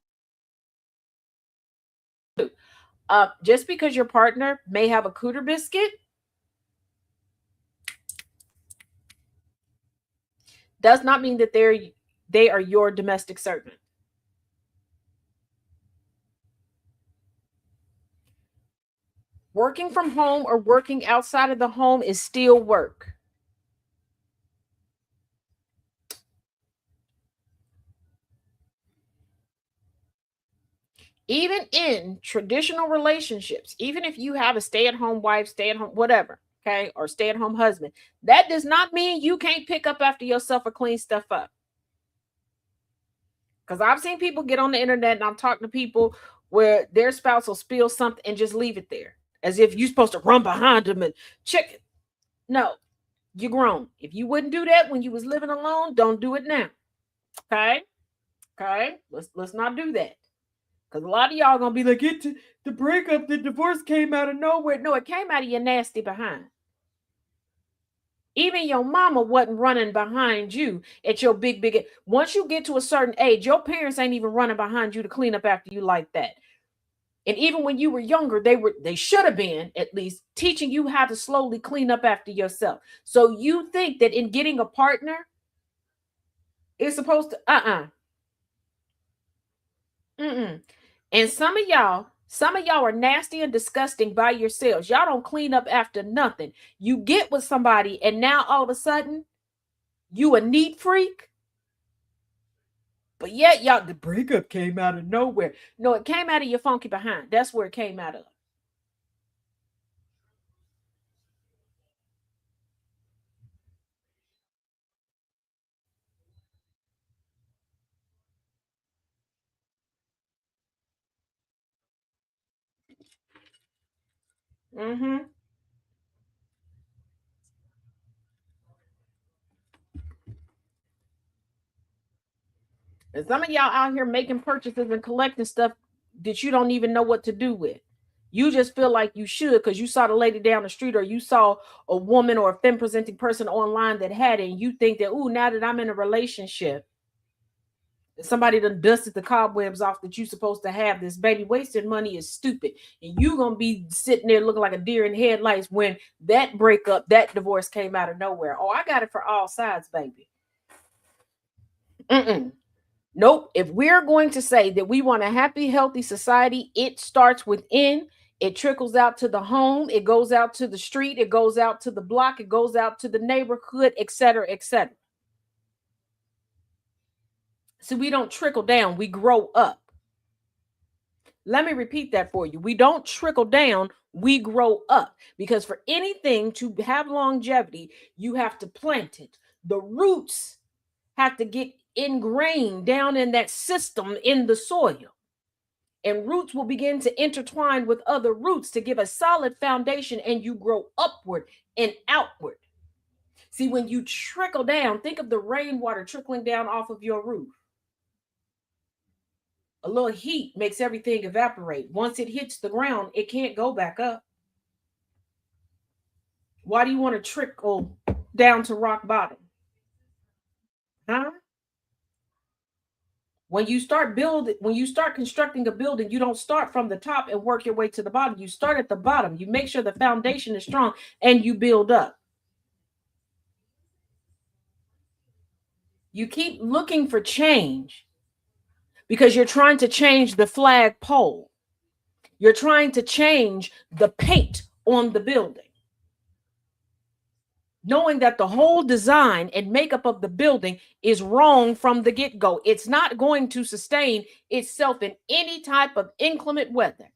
Just because your partner may have a cooter biscuit does not mean that they are your domestic servant. Working from home or working outside of the home is still work. Even in traditional relationships, even if you have a stay-at-home wife, stay-at-home whatever, okay, or stay-at-home husband, that does not mean you can't pick up after yourself or clean stuff up. Because I've seen people get on the internet and I'm talking to people where their spouse will spill something and just leave it there as if you're supposed to run behind them and check it. No, you're grown. If you wouldn't do that when you was living alone, don't do it now. Okay? Okay? Let's not do that. Because a lot of y'all gonna be like, the breakup, the divorce came out of nowhere. No, it came out of your nasty behind. Even your mama wasn't running behind you at your big. Once you get to a certain age, your parents ain't even running behind you to clean up after you like that. And even when you were younger, they should have been at least teaching you how to slowly clean up after yourself. So you think that in getting a partner, it's supposed to And some of y'all are nasty and disgusting by yourselves. Y'all don't clean up after nothing. You get with somebody and now all of a sudden you a neat freak. But yet y'all, the breakup came out of nowhere. No, it came out of your funky behind. That's where it came out of. Mm-hmm. And some of y'all out here making purchases and collecting stuff that you don't even know what to do with. You just feel like you should because you saw the lady down the street or you saw a woman or a femme presenting person online that had it. And you think that, ooh, now that I'm in a relationship, somebody done dusted the cobwebs off that you supposed to have this. Baby, wasting money is stupid. And you going to be sitting there looking like a deer in headlights when that breakup, that divorce came out of nowhere. Oh, I got it for all sides, baby. Nope. If we're going to say that we want a happy, healthy society, it starts within. It trickles out to the home. It goes out to the street. It goes out to the block. It goes out to the neighborhood, etc., etc. So we don't trickle down. We grow up. Let me repeat that for you. We don't trickle down. We grow up. Because for anything to have longevity, you have to plant it. The roots have to get ingrained down in that system in the soil. And roots will begin to intertwine with other roots to give a solid foundation, and you grow upward and outward. See, when you trickle down, think of the rainwater trickling down off of your roof. A little heat makes everything evaporate. Once it hits the ground, it can't go back up. Why do you want to trickle down to rock bottom? Huh? When you start constructing a building, you don't start from the top and work your way to the bottom. You start at the bottom. You make sure the foundation is strong and you build up. You keep looking for change because you're trying to change the flagpole. You're trying to change the paint on the building, knowing that the whole design and makeup of the building is wrong from the get-go. It's not going to sustain itself in any type of inclement weather.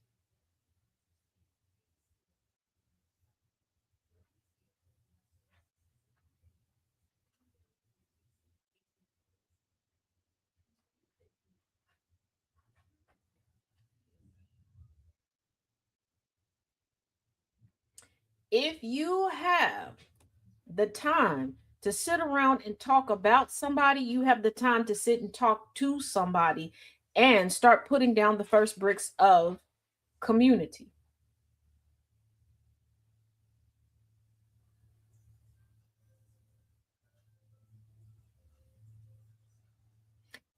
If you have the time to sit around and talk about somebody, you have the time to sit and talk to somebody and start putting down the first bricks of community.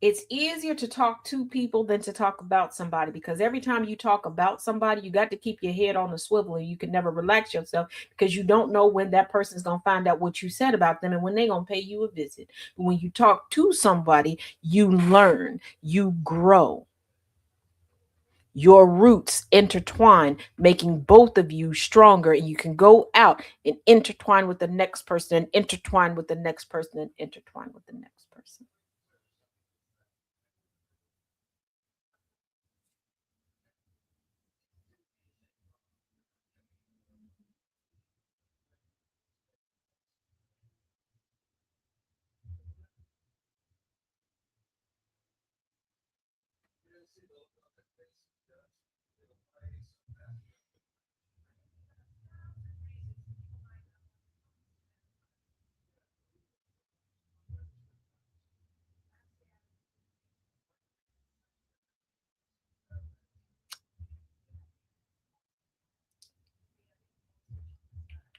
It's easier to talk to people than to talk about somebody, because every time you talk about somebody, you got to keep your head on the swivel and you can never relax yourself because you don't know when that person is going to find out what you said about them and when they're going to pay you a visit. But when you talk to somebody, you learn, you grow. your roots intertwine, making both of you stronger. And you can go out and intertwine with the next person, and intertwine with the next person, and intertwine with the next person.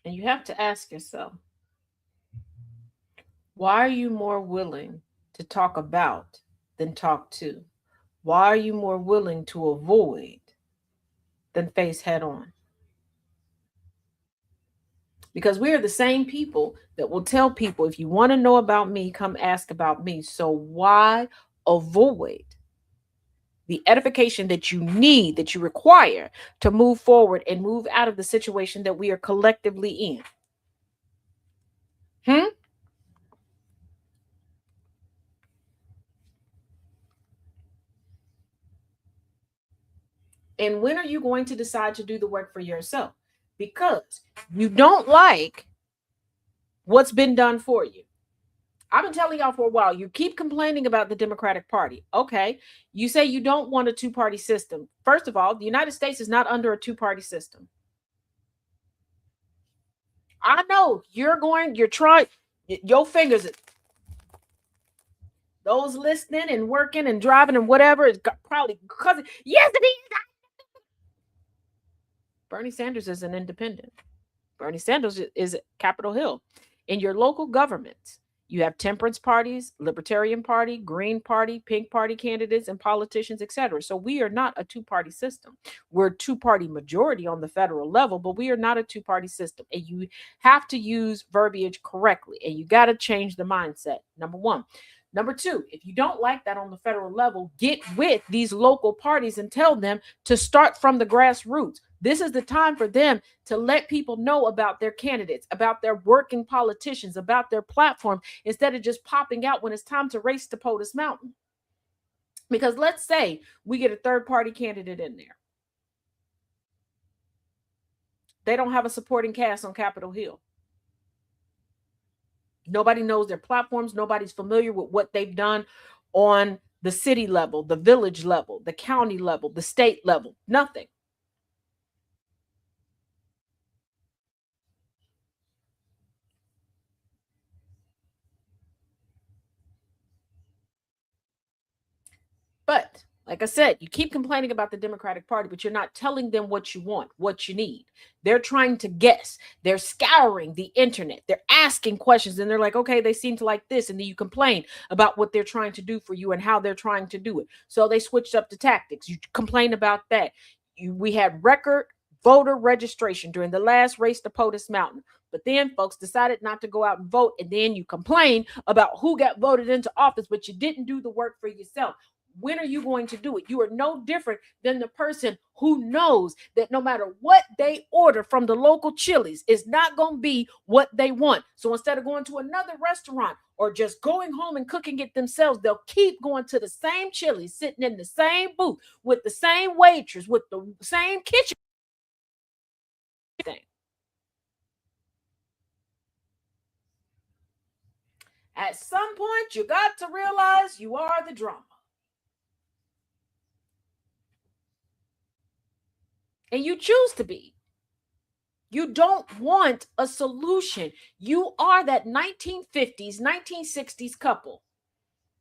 And you have to ask yourself, why are you more willing to talk about than talk to? Why are you more willing to avoid than face head on? Because we are the same people that will tell people, if you want to know about me, come ask about me. So why avoid the edification that you need, that you require to move forward and move out of the situation that we are collectively in? And when are you going to decide to do the work for yourself? Because you don't like what's been done for you. I've been telling y'all for a while, you keep complaining about the Democratic Party. Okay. You say you don't want a two-party system. First of all, the United States is not under a two-party system. I know you're trying, your fingers, those listening and working and driving and whatever is probably because, yes, it is. Bernie Sanders is an independent. Bernie Sanders is Capitol Hill. In your local governments, you have temperance parties, Libertarian Party, Green Party, Pink Party candidates, and politicians, etc. So we are not a two-party system. We're a two-party majority on the federal level, but we are not a two-party system. And you have to use verbiage correctly, and you got to change the mindset. Number one. Number two, if you don't like that on the federal level, get with these local parties and tell them to start from the grassroots. This is the time for them to let people know about their candidates, about their working politicians, about their platform, instead of just popping out when it's time to race to POTUS Mountain. Because let's say we get a third-party candidate in there. They don't have a supporting cast on Capitol Hill. Nobody knows their platforms. Nobody's familiar with what they've done on the city level, the village level, the county level, the state level. Nothing. But like I said, you keep complaining about the Democratic Party, but you're not telling them what you want, what you need. They're trying to guess. They're scouring the internet. They're asking questions, and they're like, okay, they seem to like this. And then you complain about what they're trying to do for you and how they're trying to do it. So they switched up the tactics. You complain about that. We had record voter registration during the last race to POTUS Mountain. But then folks decided not to go out and vote. And then you complain about who got voted into office, but you didn't do the work for yourself. When are you going to do it? You are no different than the person who knows that no matter what they order from the local Chili's, it's not going to be what they want. So instead of going to another restaurant or just going home and cooking it themselves, they'll keep going to the same Chili's, sitting in the same booth with the same waitress, with the same kitchen thing. At some point, you got to realize you are the drama. And you choose to be. You don't want a solution. You are that 1950s, 1960s couple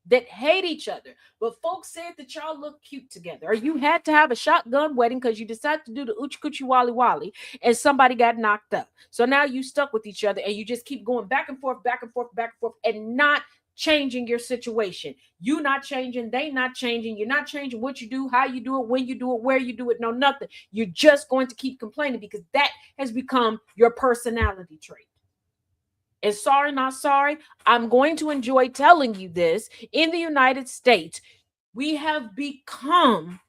that hate each other. But folks said that y'all look cute together. Or you had to have a shotgun wedding because you decided to do the Oochie Coochie Wally Wally and somebody got knocked up. So now you stuck with each other and you just keep going back and forth, back and forth, back and forth, and not changing your situation. You not changing, they not changing. You're not changing what you do, how you do it, when you do it, where you do it, no nothing. You're just going to keep complaining because that has become your personality trait. And sorry, not sorry, I'm going to enjoy telling you this. In the United States, we have become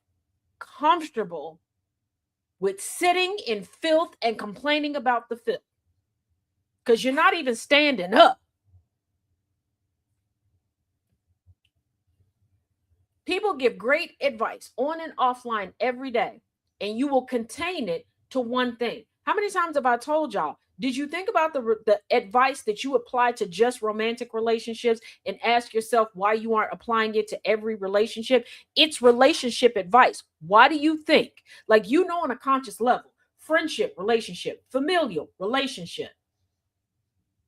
comfortable with sitting in filth and complaining about the filth because you're not even standing up. People give great advice on and offline every day, and you will contain it to one thing. How many times have I told y'all? Did you think about the advice that you apply to just romantic relationships and ask yourself why you aren't applying it to every relationship? It's relationship advice. Why do you think? Like, you know, on a conscious level, friendship, relationship, familial, relationship,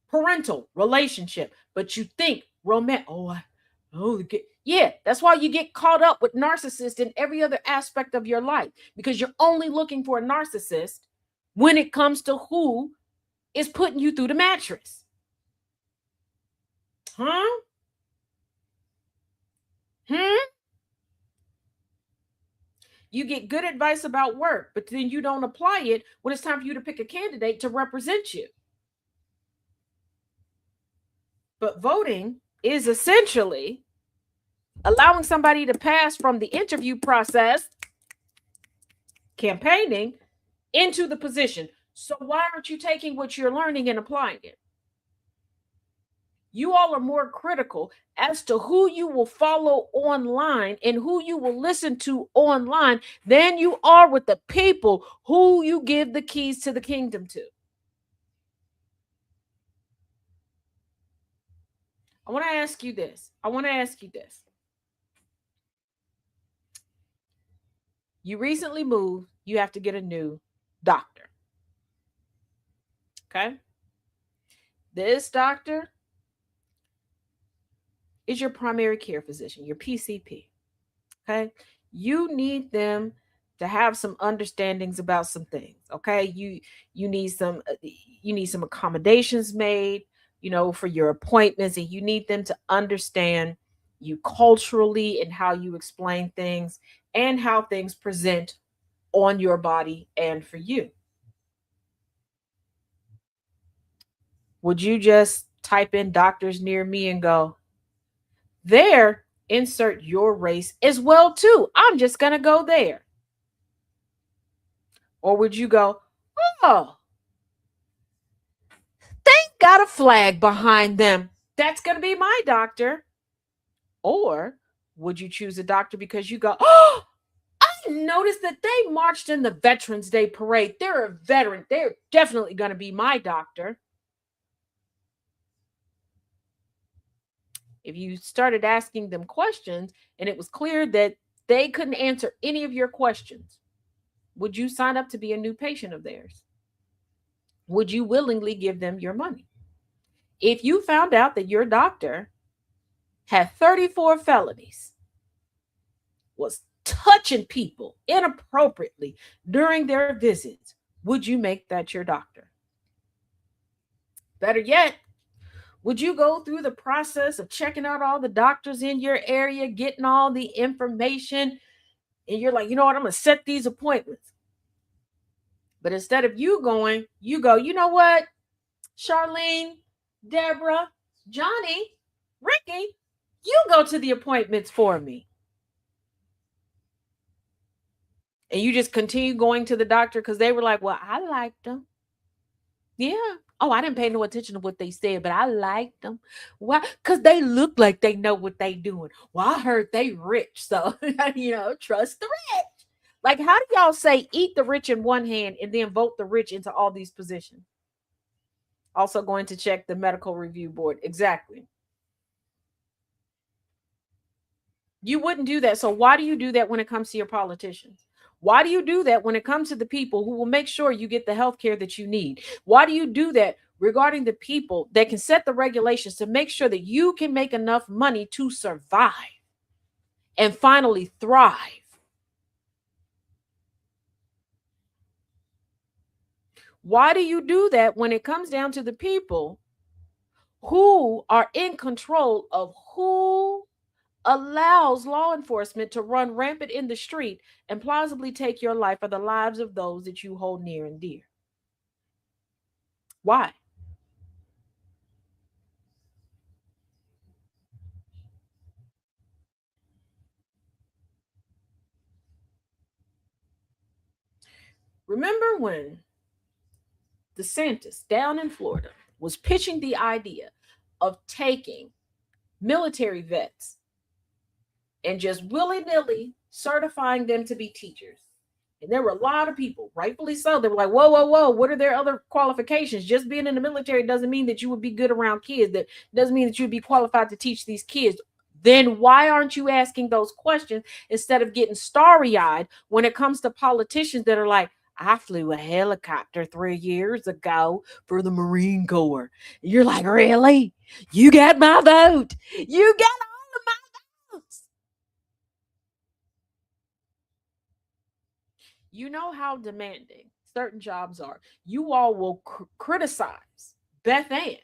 parental, relationship, but you think romantic. Yeah, that's why you get caught up with narcissists in every other aspect of your life, because you're only looking for a narcissist when it comes to who is putting you through the mattress. Huh? You get good advice about work, but then you don't apply it when it's time for you to pick a candidate to represent you. But voting is essentially allowing somebody to pass from the interview process, campaigning, into the position. So why aren't you taking what you're learning and applying it? You all are more critical as to who you will follow online and who you will listen to online than you are with the people who you give the keys to the kingdom to. I want to ask you this. You recently moved, you have to get a new doctor. Okay? This doctor is your primary care physician, your PCP. Okay? You need them to have some understandings about some things. Okay? You need some accommodations made, for your appointments, and you need them to understand you culturally and how you explain things and how things present on your body and for you. Would you just type in doctors near me and go, there, insert your race as well too? I'm just going to go there. Or would you go, oh, they got a flag behind them, that's going to be my doctor? Or would you choose a doctor because you go, oh, I noticed that they marched in the Veterans Day parade, they're a veteran, they're definitely going to be my doctor? If you started asking them questions and it was clear that they couldn't answer any of your questions, would you sign up to be a new patient of theirs? Would you willingly give them your money? If you found out that your doctor had 34 felonies, was touching people inappropriately during their visits, would you make that your doctor? Better yet, would you go through the process of checking out all the doctors in your area, getting all the information, and you're like, you know what, I'm going to set these appointments? But instead of you going, you go, you know what, Charlene, Deborah, Johnny, Ricky, you go to the appointments for me. And you just continue going to the doctor because they were like, well, I liked them. Yeah. Oh, I didn't pay no attention to what they said, but I liked them. Why? Because they look like they know what they doing. Well, I heard they rich. So, trust the rich. Like, how do y'all say eat the rich in one hand and then vote the rich into all these positions? Also going to check the medical review board. Exactly. You wouldn't do that. So why do you do that when it comes to your politicians? Why do you do that when it comes to the people who will make sure you get the health care that you need? Why do you do that regarding the people that can set the regulations to make sure that you can make enough money to survive and finally thrive? Why do you do that when it comes down to the people who are in control of who allows law enforcement to run rampant in the street and plausibly take your life or the lives of those that you hold near and dear? Why? Remember when DeSantis down in Florida was pitching the idea of taking military vets and just willy-nilly certifying them to be teachers? And there were a lot of people, rightfully so, they were like, whoa, whoa, whoa, what are their other qualifications? Just being in the military doesn't mean that you would be good around kids. That doesn't mean that you'd be qualified to teach these kids. Then why aren't you asking those questions instead of getting starry-eyed when it comes to politicians that are like, I flew a helicopter 3 years ago for the Marine Corps. You're like, really? You got my vote. You got all of my votes. You know how demanding certain jobs are. You all will criticize Beth Ann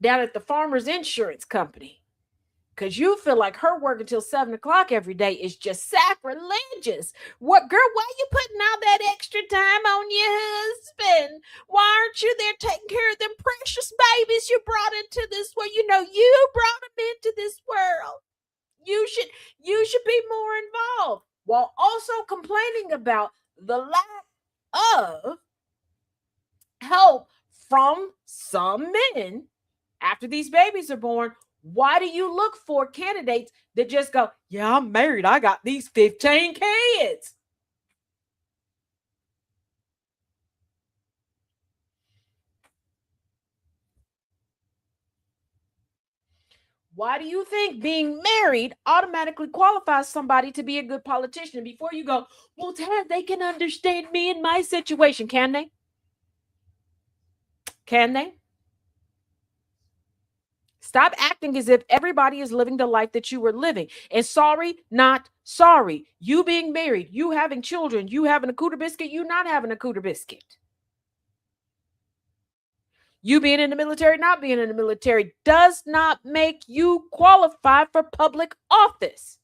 down at the Farmers Insurance Company because you feel like her work until 7 o'clock every day is just sacrilegious. What, girl, why are you putting all that extra time on your husband? Why aren't you there taking care of them precious babies you brought into this world? You know, you brought them into this world. You should be more involved, while also complaining about the lack of help from some men after these babies are born. Why do you look for candidates that just go, yeah, I'm married, I got these 15 kids? Why do you think being married automatically qualifies somebody to be a good politician? Before you go, well, Dad, they can understand me in my situation. Can they? Can they? Stop acting as if everybody is living the life that you were living. And sorry, not sorry. You being married, you having children, you having a cooter biscuit, you not having a cooter biscuit. You being in the military, not being in the military does not make you qualify for public office.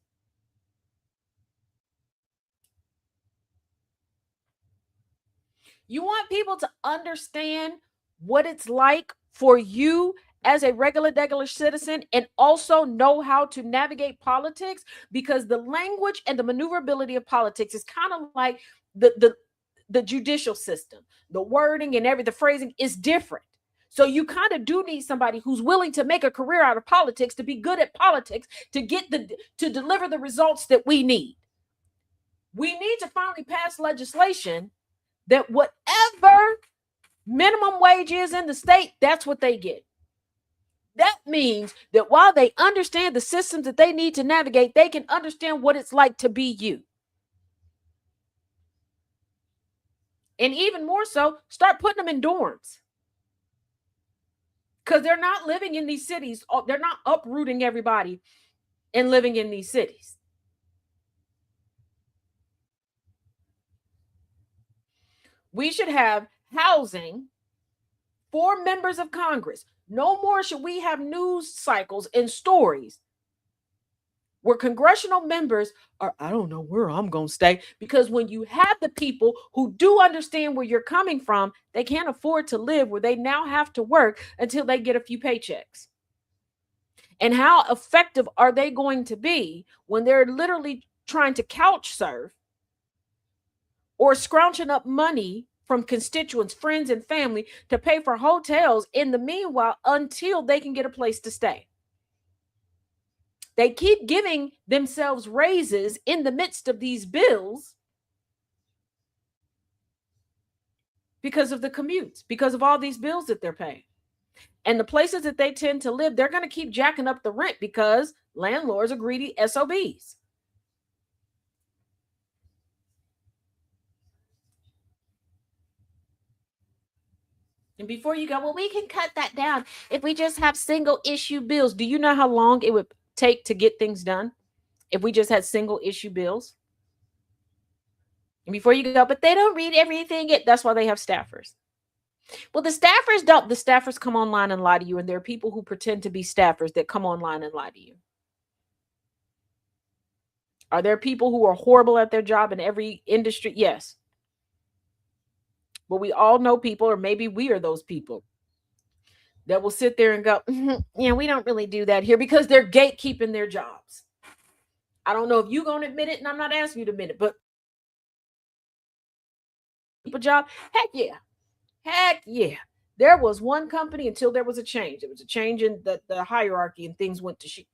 You want people to understand what it's like for you as a regular citizen and also know how to navigate politics, because the language and the maneuverability of politics is kind of like the judicial system. The wording and the phrasing is different. So you kind of do need somebody who's willing to make a career out of politics, to be good at politics, to deliver the results that we need. We need to finally pass legislation that whatever minimum wage is in the state, that's what they get. That means that while they understand the systems that they need to navigate, they can understand what it's like to be you. And even more so, start putting them in dorms. Because they're not living in these cities. They're not uprooting everybody and living in these cities. We should have housing for members of Congress. No more should we have news cycles and stories where congressional members are, I don't know where I'm going to stay. Because when you have the people who do understand where you're coming from, they can't afford to live where they now have to work until they get a few paychecks. And how effective are they going to be when they're literally trying to couch surf or scrounging up money from constituents, friends, and family to pay for hotels in the meanwhile until they can get a place to stay? They keep giving themselves raises in the midst of these bills because of the commutes, because of all these bills that they're paying. And the places that they tend to live, they're going to keep jacking up the rent because landlords are greedy SOBs. And before you go, well, we can cut that down if we just have single issue bills. Do you know how long it would take to get things done if we just had single issue bills? And before you go, but they don't read everything. That's why they have staffers. Well, the staffers don't. The staffers come online and lie to you. And there are people who pretend to be staffers that come online and lie to you. Are there people who are horrible at their job in every industry? Yes. But we all know people, or maybe we are those people that will sit there and go, yeah, we don't really do that here, because they're gatekeeping their jobs. I don't know if you're going to admit it, and I'm not asking you to admit it, but keep a job? Heck yeah. Heck yeah. There was one company until there was a change. There was a change in the hierarchy and things went to shit.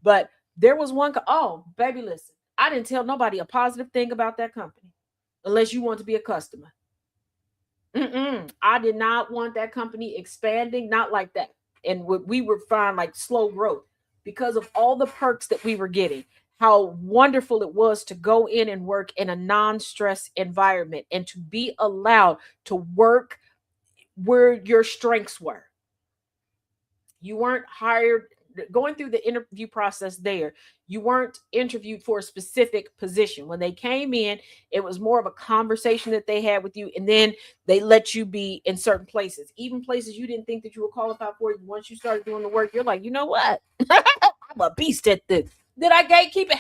But there was one. Oh, baby, listen. I didn't tell nobody a positive thing about that company unless you want to be a customer. I did not want that company expanding, not like that. And we were fine, like slow growth because of all the perks that we were getting. How wonderful it was to go in and work in a non-stress environment and to be allowed to work where your strengths were. You weren't hired going through the interview process there. You weren't interviewed for a specific position. When they came in, it was more of a conversation that they had with you, and then they let you be in certain places, even places you didn't think that you were qualified for. Once you started doing the work, you're like, you know what? I'm a beast at this. Did I gatekeep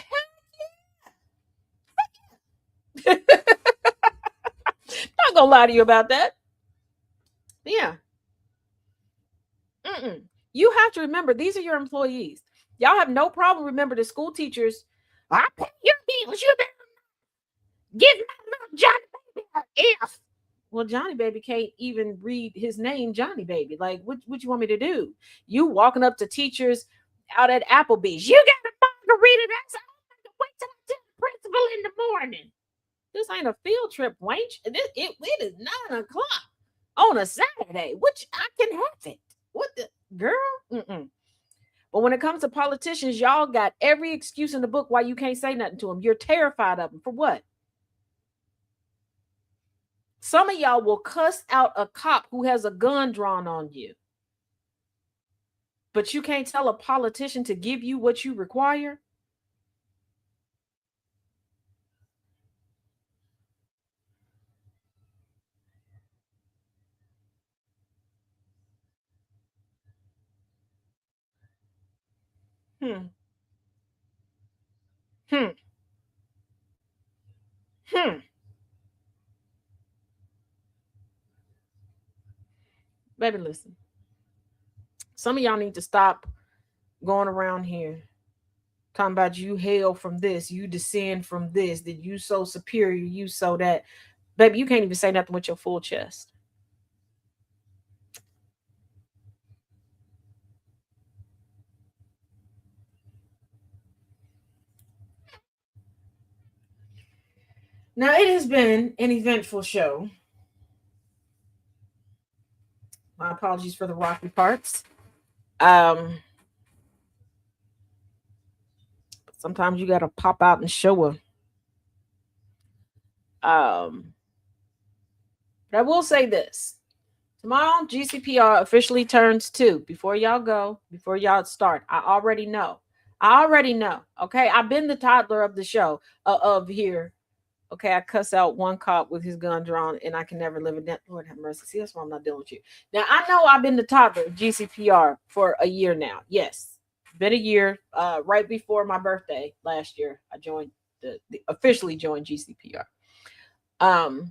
it? Not gonna lie to you about that. Yeah. You have to remember, these are your employees. Y'all have no problem. Remember, the school teachers, I pay your bills. You better give my little Johnny Baby an F. Well, Johnny Baby can't even read his name, Johnny Baby. Like, what you want me to do? You walking up to teachers out at Applebee's. You got a margarita. That's all. I have to wait till I tell the principal in the morning. This ain't a field trip, wench. It is 9:00 on a Saturday, which I can have it. What the girl? But when it comes to politicians, y'all got every excuse in the book why you can't say nothing to them. You're terrified of them. For what? Some of y'all will cuss out a cop who has a gun drawn on you. But you can't tell a politician to give you what you require. Hmm. Hmm. Hmm. Baby, listen. Some of y'all need to stop going around here talking about you hail from this, you descend from this, that you so superior, you so that. Baby, you can't even say nothing with your full chest. Now, it has been an eventful show. My apologies for the rocky parts. Sometimes you got to pop out and show a. But I will say this. Tomorrow, GCPR officially turns 2. Before y'all go, before y'all start, I already know. Okay, I've been the toddler of the show, of here. Okay, I cuss out one cop with his gun drawn, and I can never live in that. Lord have mercy. See, that's why I'm not dealing with you. Now, I know I've been the toddler of GCPR for a year now. Yes, been a year. Right before my birthday last year, I joined officially joined GCPR. But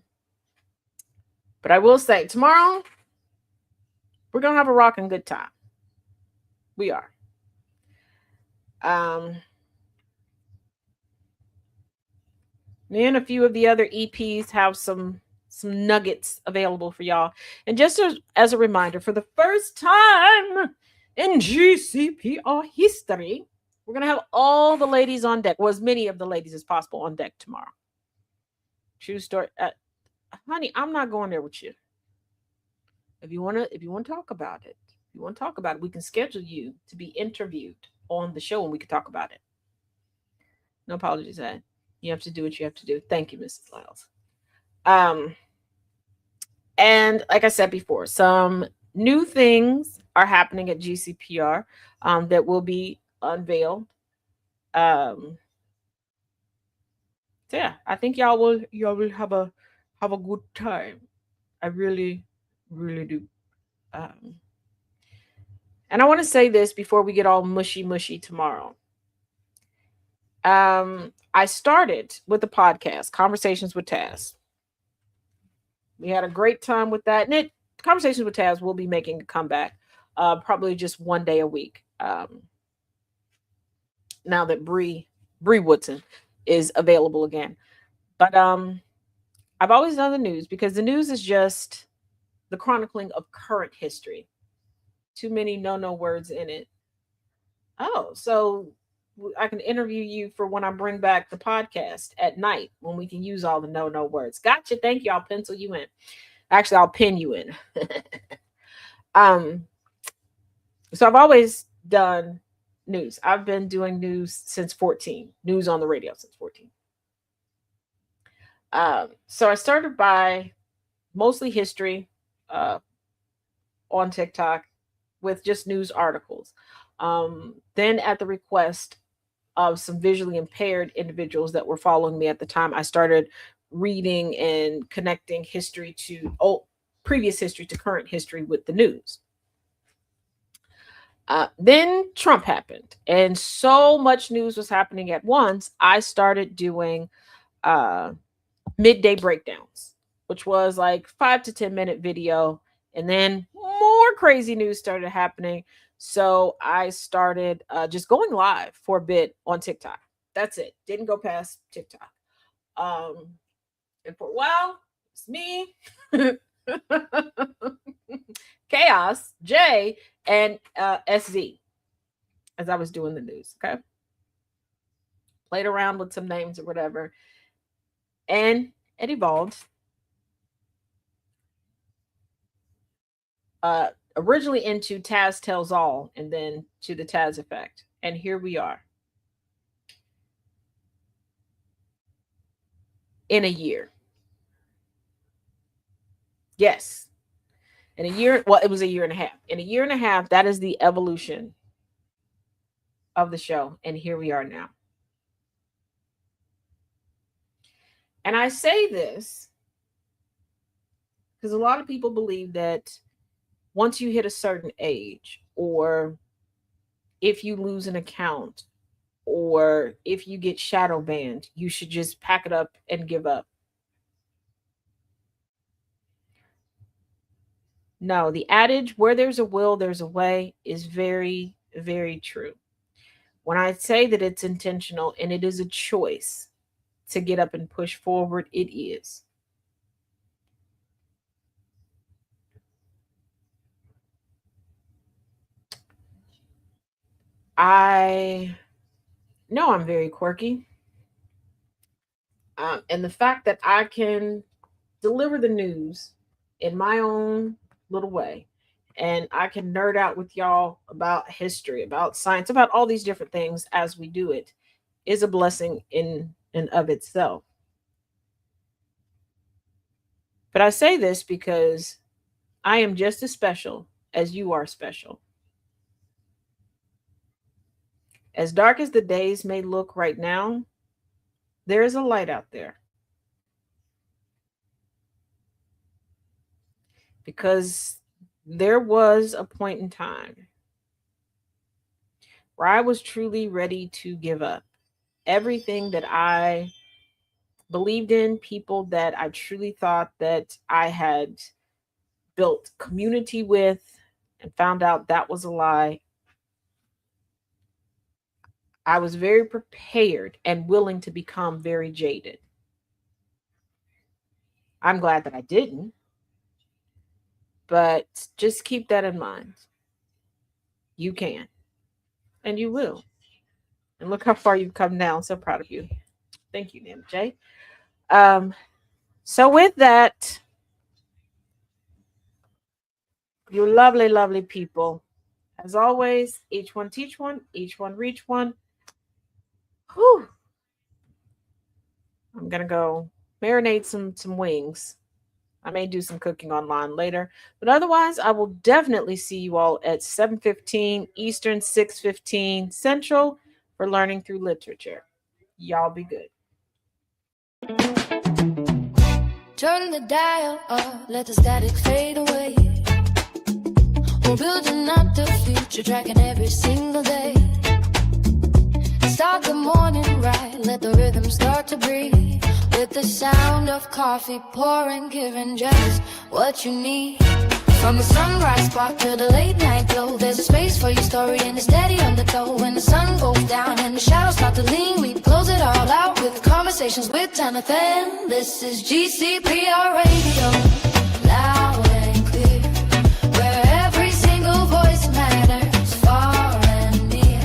I will say tomorrow we're gonna have a rocking good time. We are. Me and a few of the other EPs have some nuggets available for y'all. And just as a reminder, for the first time in GCPR history, we're gonna have all the ladies on deck, or as many of the ladies as possible on deck tomorrow. True story. Honey, I'm not going there with you. If you wanna talk about it, we can schedule you to be interviewed on the show and we can talk about it. No apologies, Ed. You have to do what you have to do. Thank you, Mrs. Lyles. And like I said before, some new things are happening at GCPR that will be unveiled. So yeah, I think y'all will have a good time. I really, really do. And I want to say this before we get all mushy tomorrow. I started with the podcast, Conversations with Taz. We had a great time with that. And Conversations with Taz will be making a comeback, probably just one day a week. Now that Bree Woodson is available again. But I've always done the news because the news is just the chronicling of current history. Too many no words in it. Oh, so I can interview you for when I bring back the podcast at night when we can use all the no words. Gotcha. Thank you. I'll pencil you in. Actually, I'll pin you in. So I've always done news. I've been doing news since 14, news on the radio since 14. So I started by mostly history on TikTok with just news articles. Then at the request of some visually impaired individuals that were following me at the time, I started reading and connecting history to previous history to current history with the news. Then Trump happened, and so much news was happening at once. I started doing midday breakdowns, which was like 5 to 10 minute video, and then more crazy news started happening. So I started just going live for a bit on TikTok. That's it. Didn't go past TikTok. And for a while, it's me, Chaos, Jay, and SZ as I was doing the news. Okay. Played around with some names or whatever. And it evolved. Originally into Taz Tells All, and then to the Taz Effect. And here we are. In a year. Yes. In a year, well, it was a year and a half. In a year and a half, that is the evolution of the show. And here we are now. And I say this because a lot of people believe that once you hit a certain age, or if you lose an account, or if you get shadow banned, you should just pack it up and give up. No, the adage, where there's a will, there's a way, is very, very true. When I say that it's intentional and it is a choice to get up and push forward, it is. I know I'm very quirky. And the fact that I can deliver the news in my own little way, and I can nerd out with y'all about history, about science, about all these different things as we do it, is a blessing in and of itself. But I say this because I am just as special as you are special. As dark as the days may look right now, there is a light out there. Because there was a point in time where I was truly ready to give up everything that I believed in, people that I truly thought that I had built community with, and found out that was a lie. I was very prepared and willing to become very jaded. I'm glad that I didn't. But just keep that in mind. You can. And you will. And look how far you've come now. I'm so proud of you. Thank you, MJ. So with that, you lovely, lovely people. As always, each one teach one, each one reach one. Whew. I'm going to go marinate some wings. I may do some cooking online later, but otherwise I will definitely see you all at 7:15 Eastern, 6:15 Central for Learning Through Literature. Y'all be good. Turn the dial up, let the static fade away. We're building up the future, tracking every single day. Start the morning right, let the rhythm start to breathe. With the sound of coffee pouring, giving just what you need. From the sunrise spark to the late night glow, there's a space for your story and a steady undertow. When the sun goes down and the shadows start to lean, we close it all out with a conversation. conversations with Jonathan. This is GCPR Radio, loud and clear, where every single voice matters, far and near.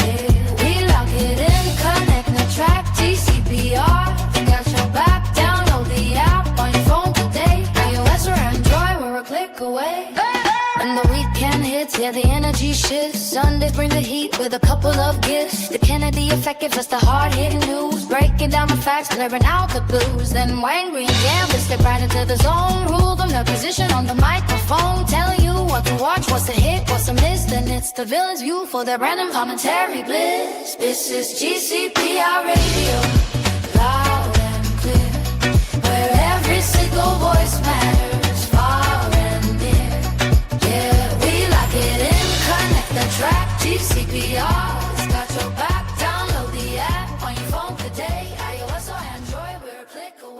Yeah, we lock it in, connect the track, GCPR. Got your back, download the app on your phone today. iOS or Android, we're a click away. And the weekend hits, yeah, the energy shifts. Sundays bring the heat with a couple of gifts. The Kennedy effect gives us the hard-hitting news, breaking down the facts, clearing out the blues. Then Wayne Green Gambler step right into the zone, rule from their position on the microphone, telling you what to watch, what's a hit, what's a miss. Then it's the villain's view for their random commentary bliss. This is GCPR Radio, loud and clear, where every single voice matters, far and near. Yeah, we lock it in, connect the track, GCPR's got your back. Download the app on your phone today, iOS or Android, we're a click away.